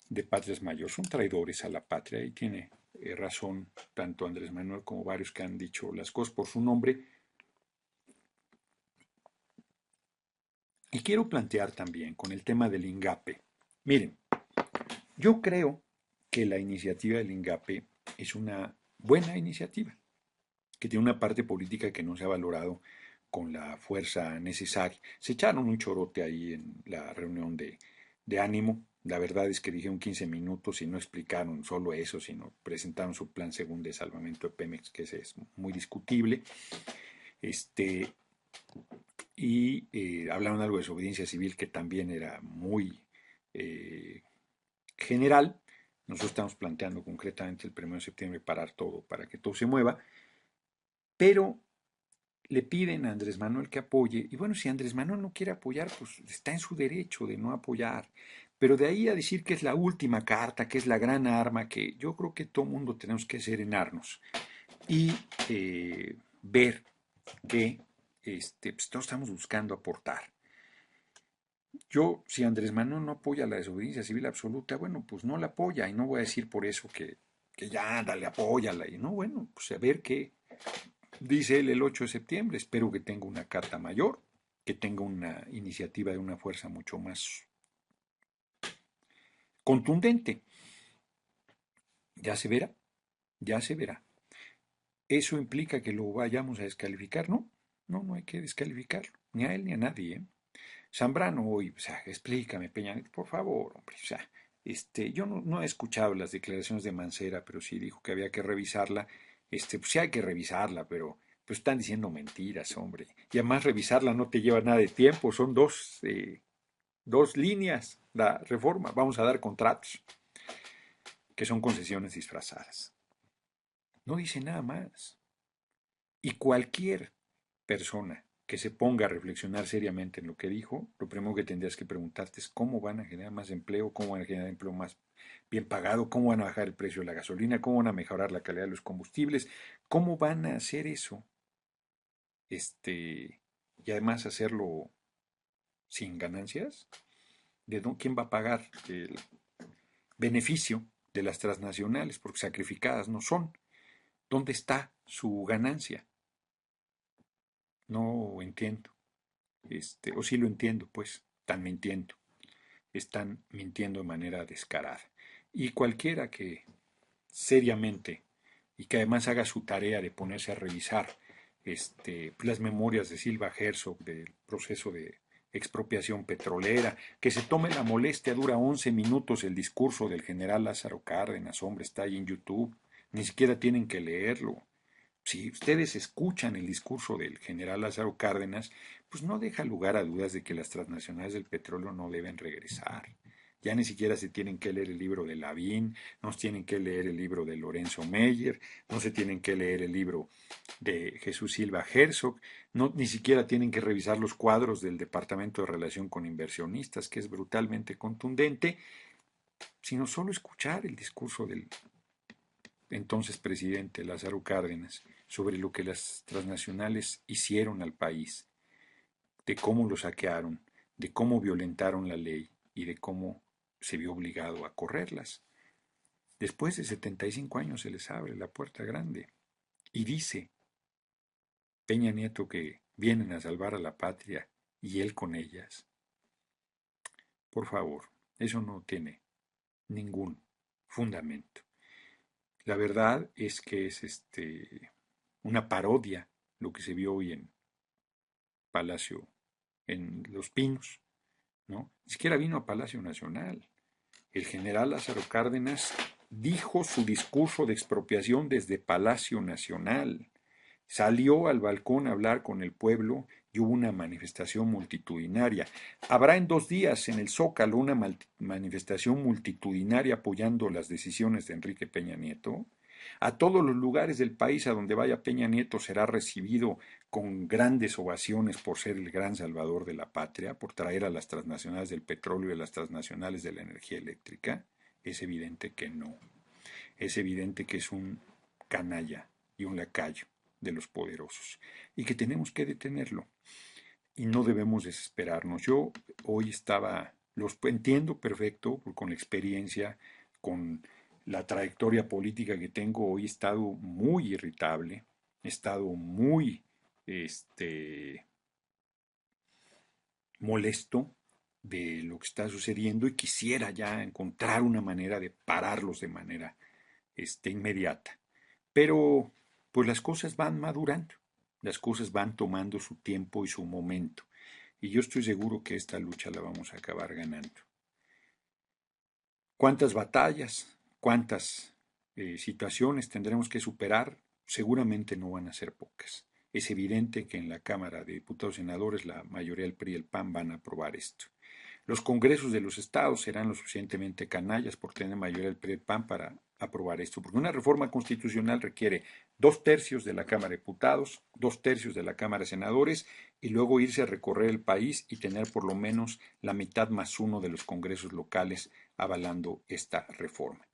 De patrias mayor, son traidores a la patria y tiene razón tanto Andrés Manuel como varios que han dicho las cosas por su nombre. Y quiero plantear también con el tema del INGAPE. Miren, yo creo que la iniciativa del INGAPE es una buena iniciativa, que tiene una parte política que no se ha valorado con la fuerza necesaria. Se echaron un chorote ahí en la reunión de ánimo. La verdad es que dijeron 15 minutos y no explicaron solo eso, sino presentaron su plan según de salvamento de Pemex, que ese es muy discutible. Y hablaron algo de desobediencia civil que también era muy general. Nosotros estamos planteando concretamente el 1 de septiembre parar todo para que todo se mueva, pero le piden a Andrés Manuel que apoye, y bueno, si Andrés Manuel no quiere apoyar, pues está en su derecho de no apoyar, pero de ahí a decir que es la última carta, que es la gran arma, que yo creo que todo mundo tenemos que serenarnos y ver que pues, todos estamos buscando aportar. Si Andrés Manuel no apoya la desobediencia civil absoluta, bueno, pues no la apoya y no voy a decir por eso que ya, dale, apóyala. Y no, bueno, pues a ver qué dice él el 8 de septiembre. Espero que tenga una carta mayor, que tenga una iniciativa de una fuerza mucho más contundente. Ya se verá, ya se verá. ¿Eso implica que lo vayamos a descalificar? No, no, no hay que descalificarlo, ni a él ni a nadie, ¿eh? Zambrano hoy, o sea, explícame, Peña Nieto, por favor, hombre, o sea, yo no he escuchado las declaraciones de Mancera, pero sí dijo que había que revisarla, pues sí hay que revisarla, pero pues están diciendo mentiras, hombre, y además revisarla no te lleva nada de tiempo, son dos líneas la reforma, vamos a dar contratos, que son concesiones disfrazadas, no dice nada más, y cualquier persona que se ponga a reflexionar seriamente en lo que dijo, lo primero que tendrías que preguntarte es cómo van a generar más empleo, cómo van a generar empleo más bien pagado, cómo van a bajar el precio de la gasolina, cómo van a mejorar la calidad de los combustibles, cómo van a hacer eso, y además hacerlo sin ganancias. ¿Quién va a pagar el beneficio de las transnacionales? Porque sacrificadas no son. ¿Dónde está su ganancia? No entiendo. O sí lo entiendo, pues, están mintiendo de manera descarada. Y cualquiera que seriamente y que además haga su tarea de ponerse a revisar las memorias de Silva Herzog del proceso de expropiación petrolera, que se tome la molestia, dura 11 minutos el discurso del general Lázaro Cárdenas, hombre, está ahí en YouTube, ni siquiera tienen que leerlo. Si ustedes escuchan el discurso del general Lázaro Cárdenas, pues no deja lugar a dudas de que las transnacionales del petróleo no deben regresar. Ya ni siquiera se tienen que leer el libro de Lavín, no se tienen que leer el libro de Lorenzo Meyer, no se tienen que leer el libro de Jesús Silva Herzog, no, ni siquiera tienen que revisar los cuadros del Departamento de Relación con Inversionistas, que es brutalmente contundente, sino solo escuchar el discurso del entonces presidente Lázaro Cárdenas sobre lo que las transnacionales hicieron al país, de cómo lo saquearon, de cómo violentaron la ley y de cómo se vio obligado a correrlas. Después de 75 años se les abre la puerta grande y dice Peña Nieto que vienen a salvar a la patria y él con ellas. Por favor, eso no tiene ningún fundamento. La verdad es que es una parodia lo que se vio hoy en Palacio, en Los Pinos, ¿no? Ni siquiera vino a Palacio Nacional. El general Lázaro Cárdenas dijo su discurso de expropiación desde Palacio Nacional. Salió al balcón a hablar con el pueblo y hubo una manifestación multitudinaria. Habrá en 2 días en el Zócalo una manifestación multitudinaria apoyando las decisiones de Enrique Peña Nieto. A todos los lugares del país a donde vaya Peña Nieto será recibido con grandes ovaciones por ser el gran salvador de la patria, por traer a las transnacionales del petróleo y a las transnacionales de la energía eléctrica. Es evidente que no. Es evidente que es un canalla y un lacayo de los poderosos y que tenemos que detenerlo y no debemos desesperarnos. Yo hoy los entiendo perfecto con la experiencia, con la trayectoria política que tengo, hoy he estado muy irritable, he estado muy molesto de lo que está sucediendo y quisiera ya encontrar una manera de pararlos de manera inmediata. Pero pues las cosas van madurando, las cosas van tomando su tiempo y su momento. Y yo estoy seguro que esta lucha la vamos a acabar ganando. ¿Cuántas batallas, cuántas situaciones tendremos que superar? Seguramente no van a ser pocas. Es evidente que en la Cámara de Diputados y Senadores la mayoría del PRI y el PAN van a aprobar esto. Los congresos de los estados serán lo suficientemente canallas por tener mayoría del PRI y el PAN para aprobar esto, porque una reforma constitucional requiere 2/3 de la Cámara de Diputados, 2/3 de la Cámara de Senadores y luego irse a recorrer el país y tener por lo menos la mitad más uno de los congresos locales avalando esta reforma.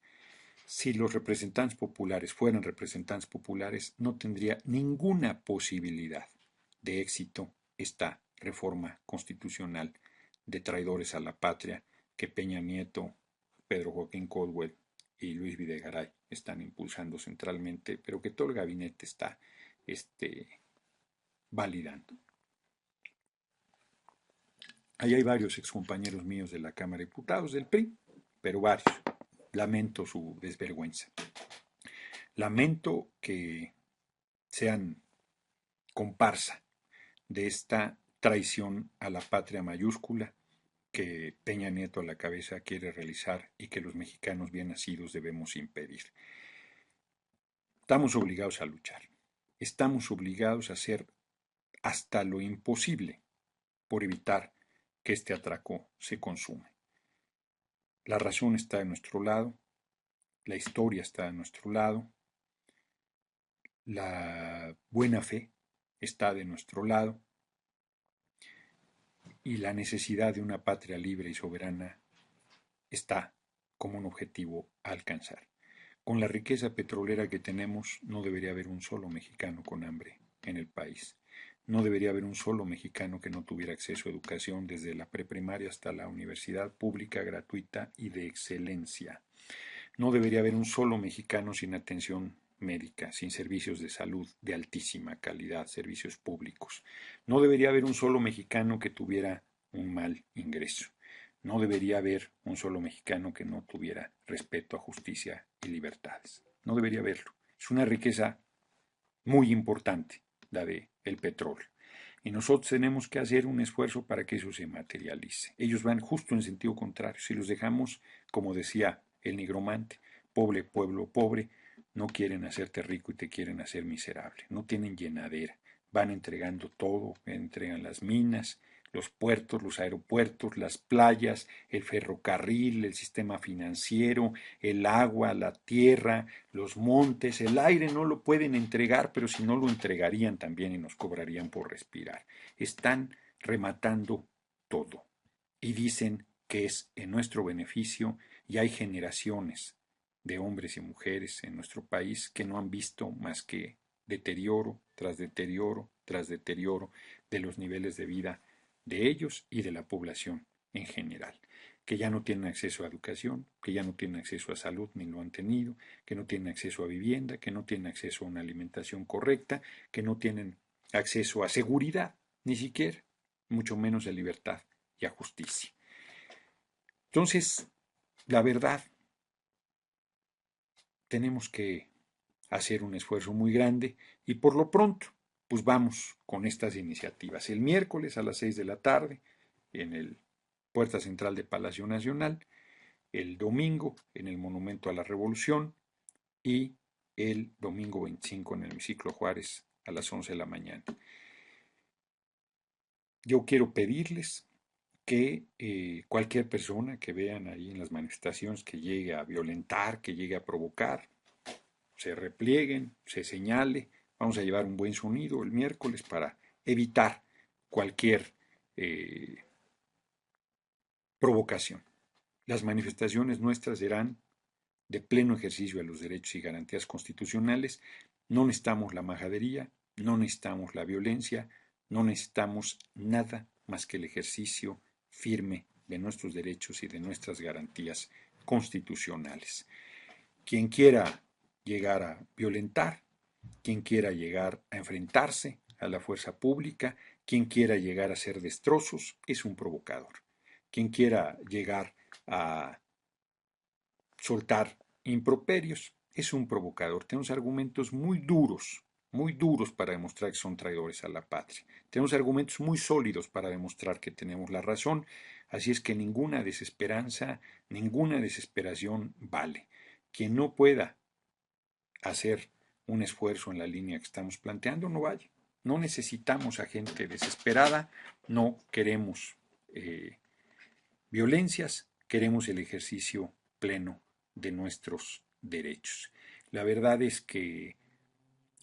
Si los representantes populares fueran representantes populares, no tendría ninguna posibilidad de éxito esta reforma constitucional de traidores a la patria que Peña Nieto, Pedro Joaquín Caldwell y Luis Videgaray están impulsando centralmente, pero que todo el gabinete está validando. Ahí hay varios excompañeros míos de la Cámara de Diputados del PRI, pero varios. Lamento su desvergüenza. Lamento que sean comparsa de esta traición a la patria mayúscula que Peña Nieto a la cabeza quiere realizar y que los mexicanos bien nacidos debemos impedir. Estamos obligados a luchar. Estamos obligados a hacer hasta lo imposible por evitar que este atraco se consume. La razón está de nuestro lado, la historia está de nuestro lado, la buena fe está de nuestro lado y la necesidad de una patria libre y soberana está como un objetivo a alcanzar. Con la riqueza petrolera que tenemos, no debería haber un solo mexicano con hambre en el país. No debería haber un solo mexicano que no tuviera acceso a educación desde la preprimaria hasta la universidad pública, gratuita y de excelencia. No debería haber un solo mexicano sin atención médica, sin servicios de salud de altísima calidad, servicios públicos. No debería haber un solo mexicano que tuviera un mal ingreso. No debería haber un solo mexicano que no tuviera respeto a justicia y libertades. No debería haberlo. Es una riqueza muy importante la del petróleo. Y nosotros tenemos que hacer un esfuerzo para que eso se materialice. Ellos van justo en sentido contrario. Si los dejamos, como decía el nigromante, pobre pueblo pobre, no quieren hacerte rico y te quieren hacer miserable. No tienen llenadera. Van entregando todo, entregan las minas, los puertos, los aeropuertos, las playas, el ferrocarril, el sistema financiero, el agua, la tierra, los montes, el aire no lo pueden entregar, pero si no lo entregarían también y nos cobrarían por respirar. Están rematando todo y dicen que es en nuestro beneficio y hay generaciones de hombres y mujeres en nuestro país que no han visto más que deterioro tras deterioro tras deterioro de los niveles de vida de ellos y de la población en general, que ya no tienen acceso a educación, que ya no tienen acceso a salud ni lo han tenido, que no tienen acceso a vivienda, que no tienen acceso a una alimentación correcta, que no tienen acceso a seguridad, ni siquiera, mucho menos a libertad y a justicia. Entonces, la verdad, tenemos que hacer un esfuerzo muy grande y por lo pronto, pues vamos con estas iniciativas. El miércoles a las 6 de la tarde en el Puerta Central de Palacio Nacional, el domingo en el Monumento a la Revolución y el domingo 25 en el Hemiciclo Juárez a las 11 de la mañana. Yo quiero pedirles que cualquier persona que vean ahí en las manifestaciones que llegue a violentar, que llegue a provocar, se replieguen, se señale. Vamos a llevar un buen sonido el miércoles para evitar cualquier provocación. Las manifestaciones nuestras serán de pleno ejercicio de los derechos y garantías constitucionales. No necesitamos la majadería, no necesitamos la violencia, no necesitamos nada más que el ejercicio firme de nuestros derechos y de nuestras garantías constitucionales. Quien quiera llegar a violentar, quien quiera llegar a enfrentarse a la fuerza pública, quien quiera llegar a hacer destrozos, es un provocador. Quien quiera llegar a soltar improperios es un provocador. Tenemos argumentos muy duros para demostrar que son traidores a la patria. Tenemos argumentos muy sólidos para demostrar que tenemos la razón. Así es que ninguna desesperanza, ninguna desesperación vale. Quien no pueda hacer un esfuerzo en la línea que estamos planteando, no vaya. No necesitamos a gente desesperada, no queremos violencias, queremos el ejercicio pleno de nuestros derechos. La verdad es que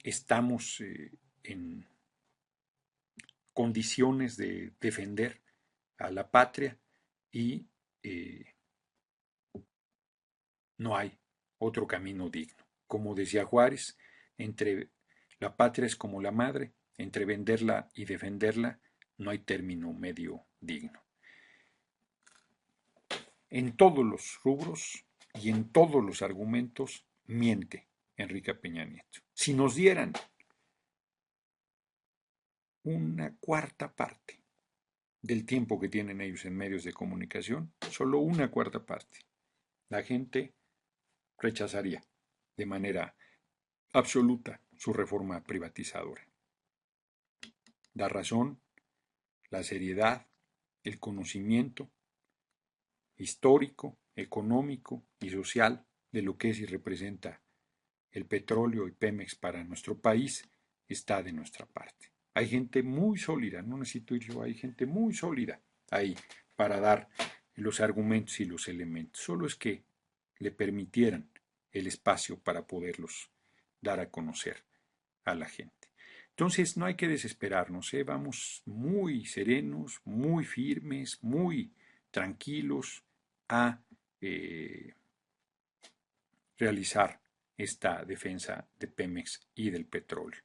estamos en condiciones de defender a la patria y no hay otro camino digno. Como decía Juárez, entre la patria es como la madre, entre venderla y defenderla no hay término medio digno. En todos los rubros y en todos los argumentos miente Enrique Peña Nieto. Si nos dieran una cuarta parte del tiempo que tienen ellos en medios de comunicación, solo una cuarta parte, la gente rechazaría de manera absoluta su reforma privatizadora. La razón, la seriedad, el conocimiento histórico, económico y social de lo que es y representa el petróleo y Pemex para nuestro país está de nuestra parte. Hay gente muy sólida, no necesito ir yo, hay gente muy sólida ahí para dar los argumentos y los elementos. Solo es que le permitieran el espacio para poderlos dar a conocer a la gente. Entonces no hay que desesperarnos, vamos muy serenos, muy firmes, muy tranquilos a realizar esta defensa de Pemex y del petróleo.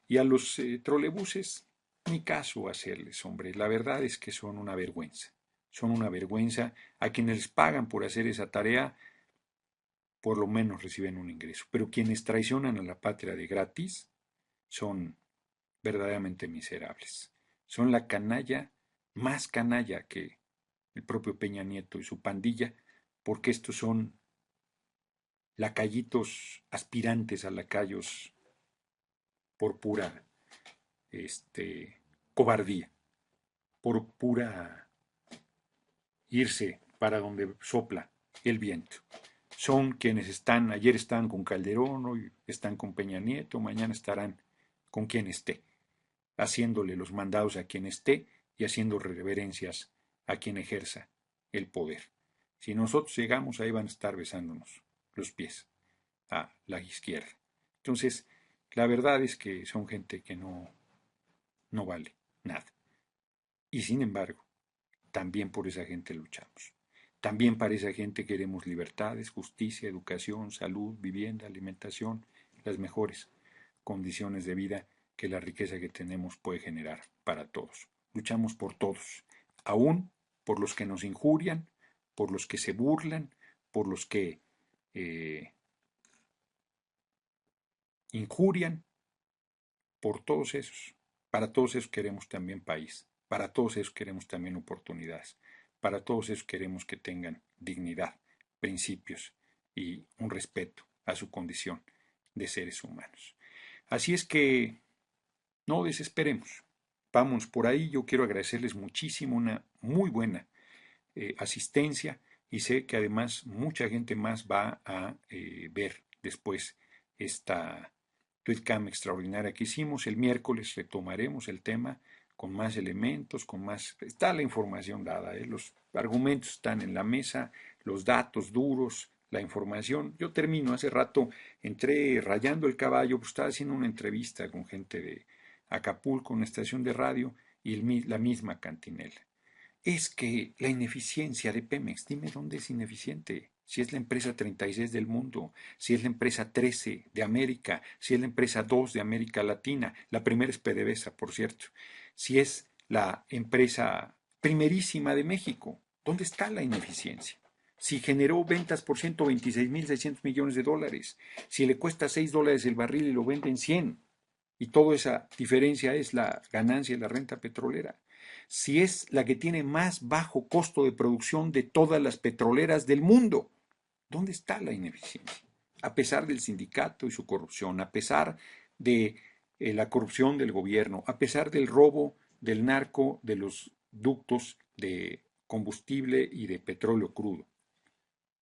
Y a los trolebuses, ni caso hacerles, hombre. La verdad es que son una vergüenza. Son una vergüenza. A quienes les pagan por hacer esa tarea, por lo menos reciben un ingreso. Pero quienes traicionan a la patria de gratis son verdaderamente miserables. Son la canalla, más canalla que el propio Peña Nieto y su pandilla, porque estos son lacayitos aspirantes a lacayos por pura cobardía, por pura irse para donde sopla el viento. Son quienes están, ayer estaban con Calderón, hoy están con Peña Nieto, mañana estarán con quien esté, haciéndole los mandados a quien esté y haciendo reverencias a quien ejerza el poder. Si nosotros llegamos, ahí van a estar besándonos los pies a la izquierda. Entonces, la verdad es que son gente que no vale nada. Y sin embargo, también por esa gente luchamos. También para esa gente queremos libertades, justicia, educación, salud, vivienda, alimentación, las mejores condiciones de vida que la riqueza que tenemos puede generar para todos. Luchamos por todos, aún por los que nos injurian, por los que se burlan, por los que injurian, por todos esos. Para todos esos queremos también país, para todos esos queremos también oportunidades, para todos esos queremos que tengan dignidad, principios y un respeto a su condición de seres humanos. Así es que no desesperemos, vamos por ahí. Yo quiero agradecerles muchísimo una muy buena asistencia y sé que además mucha gente más va a ver después esta tweetcam extraordinaria que hicimos. El miércoles retomaremos el tema con más elementos, con más... Está la información dada, los argumentos están en la mesa, los datos duros, la información. Yo termino, hace rato entré rayando el caballo, pues estaba haciendo una entrevista con gente de Acapulco, una estación de radio, y la misma cantinela. Es que la ineficiencia de Pemex, dime dónde es ineficiente. Si es la empresa 36 del mundo, si es la empresa 13 de América, si es la empresa 2 de América Latina, la primera es PDVSA, por cierto, si es la empresa primerísima de México, ¿dónde está la ineficiencia? Si generó ventas por 126.600 millones de dólares, si le cuesta $6 el barril y lo venden 100, y toda esa diferencia es la ganancia de la renta petrolera. Si es la que tiene más bajo costo de producción de todas las petroleras del mundo, ¿dónde está la ineficiencia? A pesar del sindicato y su corrupción, a pesar de la corrupción del gobierno, a pesar del robo del narco de los ductos de combustible y de petróleo crudo,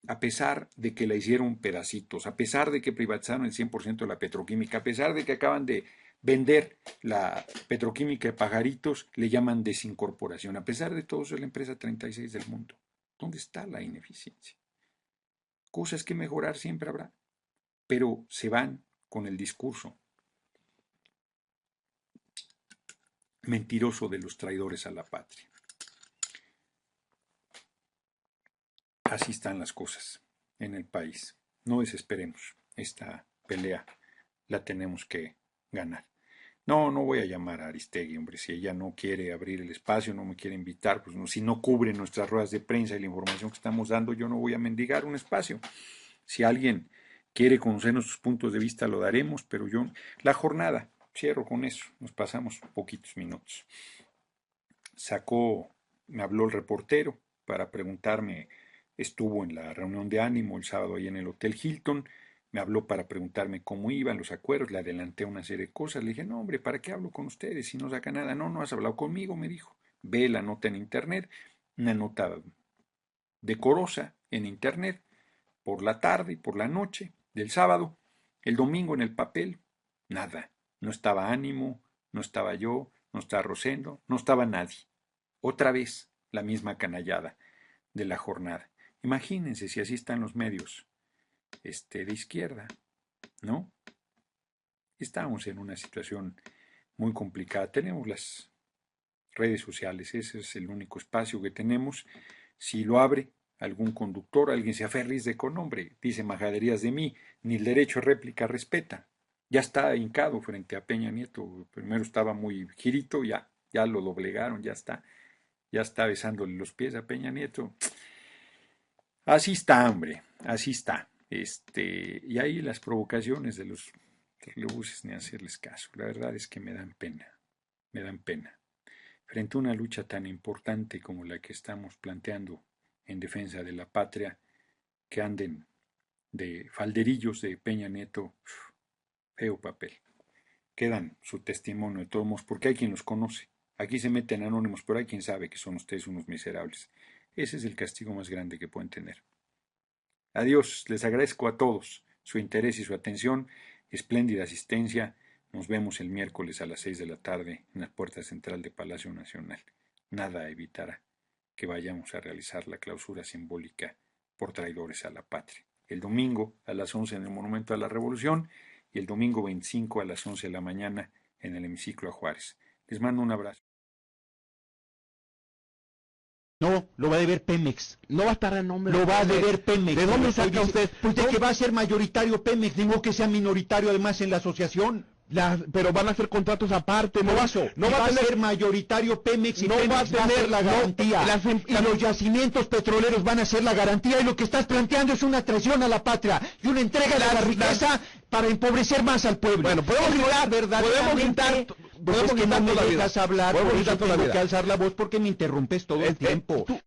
a pesar de que la hicieron pedacitos, a pesar de que privatizaron el 100% de la petroquímica, a pesar de que acaban de vender la petroquímica de Pajaritos, le llaman desincorporación. A pesar de todo eso, es la empresa 36 del mundo. ¿Dónde está la ineficiencia? Cosas que mejorar siempre habrá, pero se van con el discurso mentiroso de los traidores a la patria. Así están las cosas en el país. No desesperemos. Esta pelea la tenemos que ganar. No, no voy a llamar a Aristegui, hombre, si ella no quiere abrir el espacio, no me quiere invitar, pues no, si no cubre nuestras ruedas de prensa y la información que estamos dando, yo no voy a mendigar un espacio. Si alguien quiere conocer nuestros puntos de vista, lo daremos, pero yo, la jornada, cierro con eso, nos pasamos poquitos minutos. Me habló el reportero para preguntarme, estuvo en la reunión de ánimo el sábado ahí en el Hotel Hilton, me habló para preguntarme cómo iban los acuerdos, le adelanté una serie de cosas, le dije, no hombre, ¿para qué hablo con ustedes si no saca nada? No, no has hablado conmigo, me dijo, ve la nota en internet, una nota decorosa en internet, por la tarde y por la noche del sábado, el domingo en el papel, nada, no estaba ánimo, no estaba yo, no estaba Rosendo, no estaba nadie. Otra vez la misma canallada de la jornada. Imagínense si así están los medios de izquierda, ¿no? Estamos en una situación muy complicada. Tenemos las redes sociales, ese es el único espacio que tenemos. Si lo abre algún conductor, alguien se aferra y dice, con hombre, dice majaderías de mí, ni el derecho a réplica respeta. Ya está hincado frente a Peña Nieto. Primero estaba muy girito, ya lo doblegaron, ya está besándole los pies a Peña Nieto. Así está, hombre, así está. Y ahí las provocaciones de los trollebuses ni hacerles caso. La verdad es que me dan pena, me dan pena. Frente a una lucha tan importante como la que estamos planteando en defensa de la patria, que anden de falderillos de Peña Nieto, feo papel. Quedan su testimonio de todos modos, porque hay quien los conoce. Aquí se meten anónimos, pero hay quien sabe que son ustedes unos miserables. Ese es el castigo más grande que pueden tener. Adiós, les agradezco a todos su interés y su atención, espléndida asistencia. Nos vemos el miércoles a las 6 de la tarde en la puerta central de Palacio Nacional. Nada evitará que vayamos a realizar la clausura simbólica por traidores a la patria. El domingo a las 11 en el Monumento a la Revolución y el domingo 25 a las 11 de la mañana en el Hemiciclo a Juárez. Les mando un abrazo. No, lo va a deber Pemex. No va a estar a nombre Lo va a deber Pemex. ¿De dónde saca usted? Pues de que va a ser mayoritario Pemex, digo que sea minoritario además en la asociación. Pero van a hacer contratos aparte, No va a ser mayoritario Pemex y no Pemex va a tener la garantía. y los yacimientos petroleros van a ser la garantía y lo que estás planteando es una traición a la patria y una entrega de la riqueza para empobrecer más al pueblo. Bueno, podemos gritar, no me dejas hablar, podemos gritar toda la vida. que alzar la voz porque me interrumpes todo el tiempo.